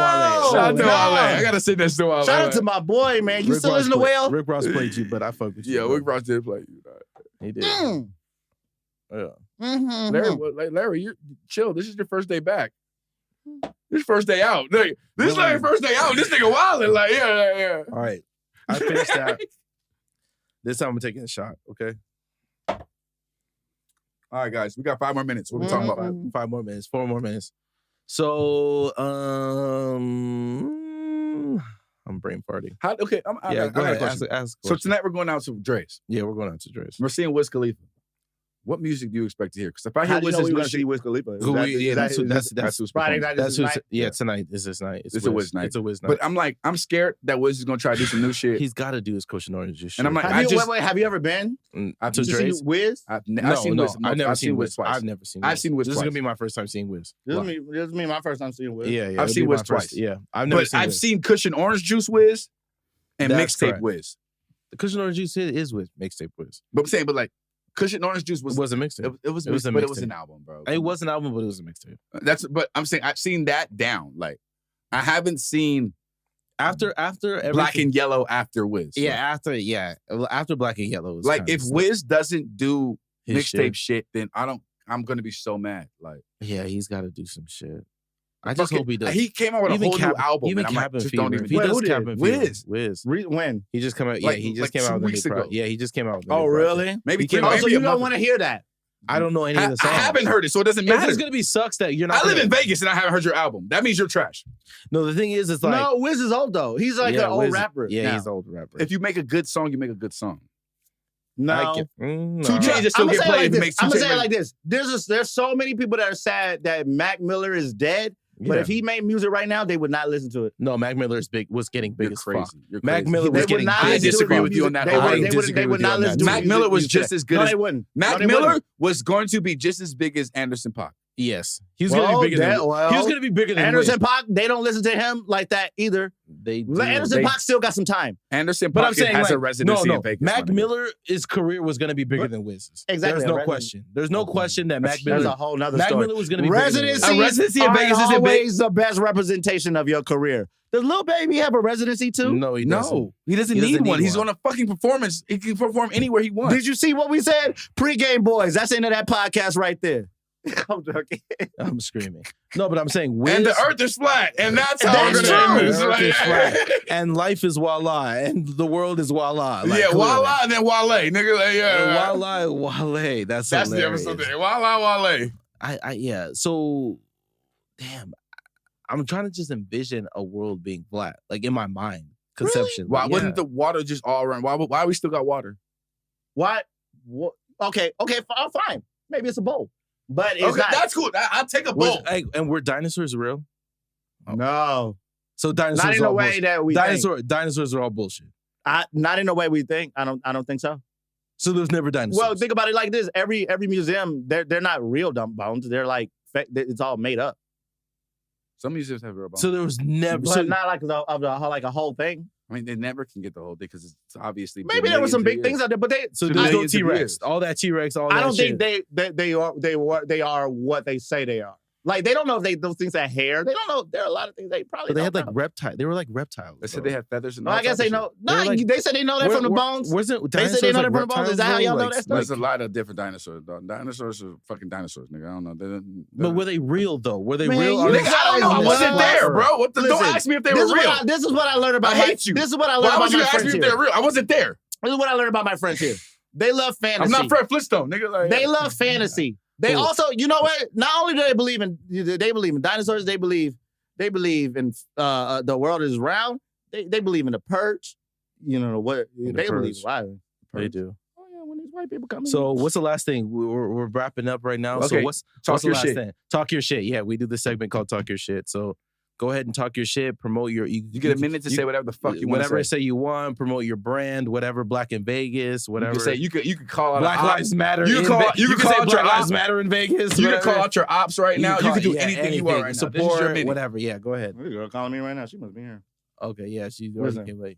out to Wale. I gotta sit next to Wale. Shout out to my boy, man. You still listen to Whale? Rick Ross played you, but I fuck with you. Yeah, Rick Ross did play you. He did. Yeah. Larry, you chill. This is your first day back. This first day out. This is like first day out. This nigga wildin'. Like, yeah. All right. I finished that. This time I'm taking a shot, okay? All right, guys. We got 5 more minutes. What are we talking about? 5 more minutes. 4 more minutes. So, I'm brain farting. Okay. Go ahead. Ask so tonight we're going out to Dre's. Yeah, we're going out to Dre's. We're seeing Wiz Khalifa. What music do you expect to hear? Because if I hear Wiz's new shit, Wiz Khalifa. That's who's Friday night. Yeah, tonight is this night. It's a Wiz night. It's a Wiz night. But I'm like, I'm scared that Wiz is gonna try to do some new shit. He's got to do his Cushion Orange juice. And I'm like, have you ever been to Dre's? Wiz? I've seen Wiz. I've never seen Wiz twice. I've never seen Wiz. I've seen Wiz. This twice. is gonna be my first time seeing Wiz. This is me my first time seeing Wiz. Yeah. I've seen Wiz twice. Yeah, I've seen Cushion Orange Juice Wiz and Mixtape Wiz. The Cushion Orange Juice is with Mixtape Wiz. But I'm saying, like, Cushion Orange Juice was a mixtape. It was an album, bro. It was an album, but it was a mixtape. But I'm saying I've seen that down. Like, I haven't seen after everything. Black and Yellow after Wiz. Yeah, after Black and Yellow. Was like, if Wiz doesn't do mixtape shit, then I'm gonna be so mad. Like, yeah, he's got to do some shit. I just hope he does. He came out with a whole new album. Even Cabin Fever. Don't even. He does Cabin Fever. Wiz. When? He just came out. Like, he just like came out 2 with weeks a new ago. Yeah, he just came out with a new new really? project. Maybe. So you don't want to hear that. I don't know any of the songs. I haven't heard it, so it doesn't matter. It's gonna be sucks that you're not. I live in Vegas and I haven't heard your album. That means you're trash. No, the thing is, it's like no. Wiz is old though. He's like an old rapper. Yeah, he's an old rapper. If you make a good song, you make a good song. No. 2 Chainz still get played. I'm gonna say it like this. There's so many people that are sad that Mac Miller is dead. But if he made music right now, they would not listen to it. No, Mac Miller was getting big as fuck. Mac Miller was getting. I disagree with you on that. They would not listen to it. Mac Miller was just as good. No, they wouldn't. Mac Miller was going to be just as big as Anderson .Paak. Yes, he was going to be bigger than. He was going to be bigger than Anderson .Paak. They don't listen to him like that either. Anderson .Paak still got some time. Anderson .Paak has a residency in Vegas. Mac Miller's career was going to be bigger than Wiz's. Exactly. There's no question. There's no question that Mac Miller. That's a whole nother story. Mac Miller was going to be residency in Vegas is always the best representation of your career. Does Lil Baby have a residency too? No, he doesn't. No, he doesn't need one. He's on a fucking performance. He can perform anywhere he wants. Did you see what we said? Pregame Boyz. That's the end of that podcast right there. I'm joking. I'm screaming. No, but I'm saying Wiz. And the earth is flat. And that's how we're going to end this. The earth is flat. And life is voila. And the world is voila. Like, yeah, voila and then Wale. Nigga, like, voila, Wale. That's the episode there. Voila, Wale. Yeah. So, damn. I'm trying to just envision a world being flat. Like, in my mind. Conception. Really? Why wouldn't the water just all around? Why we still got water? What? Okay, fine. Maybe it's a bowl. But it's not. That's cool. I'll take a bowl. And were dinosaurs real? No. So dinosaurs not in the way that we think. Dinosaurs are all bullshit. Not in the way we think. I don't think so. So there's never dinosaurs. Well, think about it like this. Every museum, they're not real dumb bones. They're like it's all made up. Some museums have real bones. So there was never, but not like like a whole thing. I mean, they never can get the whole thing because it's obviously maybe there were some big things out there, but so there's no T-Rex, all that T-Rex, all that. I don't think they are what they say they are. Like they don't know if those things have hair. They don't know. There are a lot of things they probably. But they had like know. reptiles. They were like reptiles. They said they had feathers and. I guess they know. No, they said they know that from the bones. They said they know that from the bones. Is that how y'all know that stuff? There's a lot of different dinosaurs. Dinosaurs are fucking dinosaurs, nigga. I don't know. But were they real though? Were they real? I don't know. I wasn't there, bro. What the? Don't ask me if they were real. This is what I learned about. I hate you. This is what I learned about my friends here. Why would you ask me if they're real? I wasn't there. This is what I learned about my friends here. They love fantasy. I'm not Fred Flintstone, nigga. They love fantasy. They also, you know what? Not only do they believe in dinosaurs, they believe in the world is round. They believe in the purge. You know what? They believe why. They do. Oh yeah, when these white people come in. So what's the last thing? We're wrapping up right now. Okay. So what's the last thing? Talk your shit. Yeah, we do this segment called Talk Your Shit. So go ahead and talk your shit, promote your... You get a minute to say whatever the fuck you want to say. Whatever say you want, promote your brand, whatever, Black in Vegas, whatever. You could call out Black Lives Matter. You can call out Black Lives Matter in Vegas. You can call out your ops right now. You can do anything you want right now. Support, whatever. Yeah, go ahead. This girl calling me right now. She must be here. Okay, yeah, she's already came late.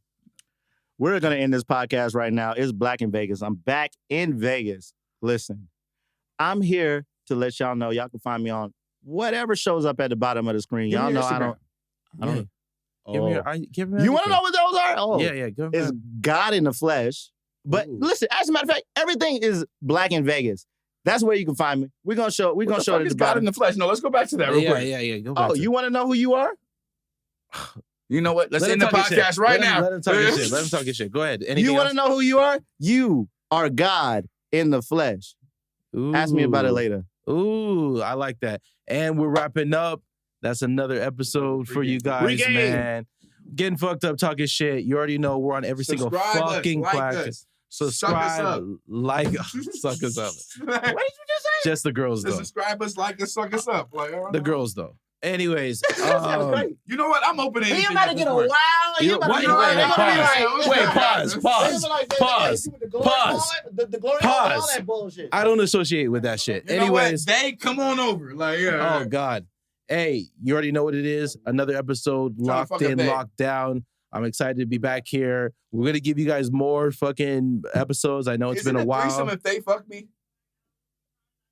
We're going to end this podcast right now. It's Black in Vegas. I'm back in Vegas. Listen, I'm here to let y'all know y'all can find me on whatever shows up at the bottom of the screen. Y'all know I don't. Give me you want to know what those are? Oh, yeah. Go it's God in the flesh. But listen, as a matter of fact, everything is Black in Vegas. That's where you can find me. We're gonna show it at the God in the flesh. No, let's go back to that real quick. Yeah. Go back you want to know who you are? You know what? Let's end the podcast right now. Let him talk his shit. Let him talk his shit. Go ahead. You want to know who you are? You are God in the flesh. Ooh. Ask me about it later. Ooh, I like that. And we're wrapping up. That's another episode for you guys, man. Getting fucked up, talking shit. You already know we're on every single fucking podcast. Subscribe, like, suck us up. What did you just say? Just the girls, though. Subscribe us, like us, suck us up. Like, the girls, though. Anyways, you know what? I'm opening. He about to get a wow. Wait, pause. The glory hole, all that bullshit. I don't associate with that shit. Anyways, they come on over. Like, yeah. Oh God. Hey, you already know what it is. Another episode, locked in, locked down. I'm excited to be back here. We're gonna give you guys more fucking episodes. I know it's been a while. Threesome if they fuck me?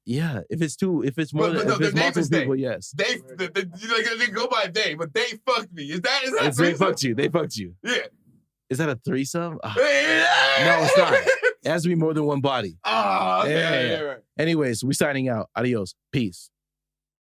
Yeah, if it's more than multiple people, yes. They go by they, but they fucked me. Is that they fucked you? They fucked you. Yeah. Is that a threesome? No, it's not. It has to be more than one body. Oh, okay. Yeah. Anyways, we signing out. Adios. Peace.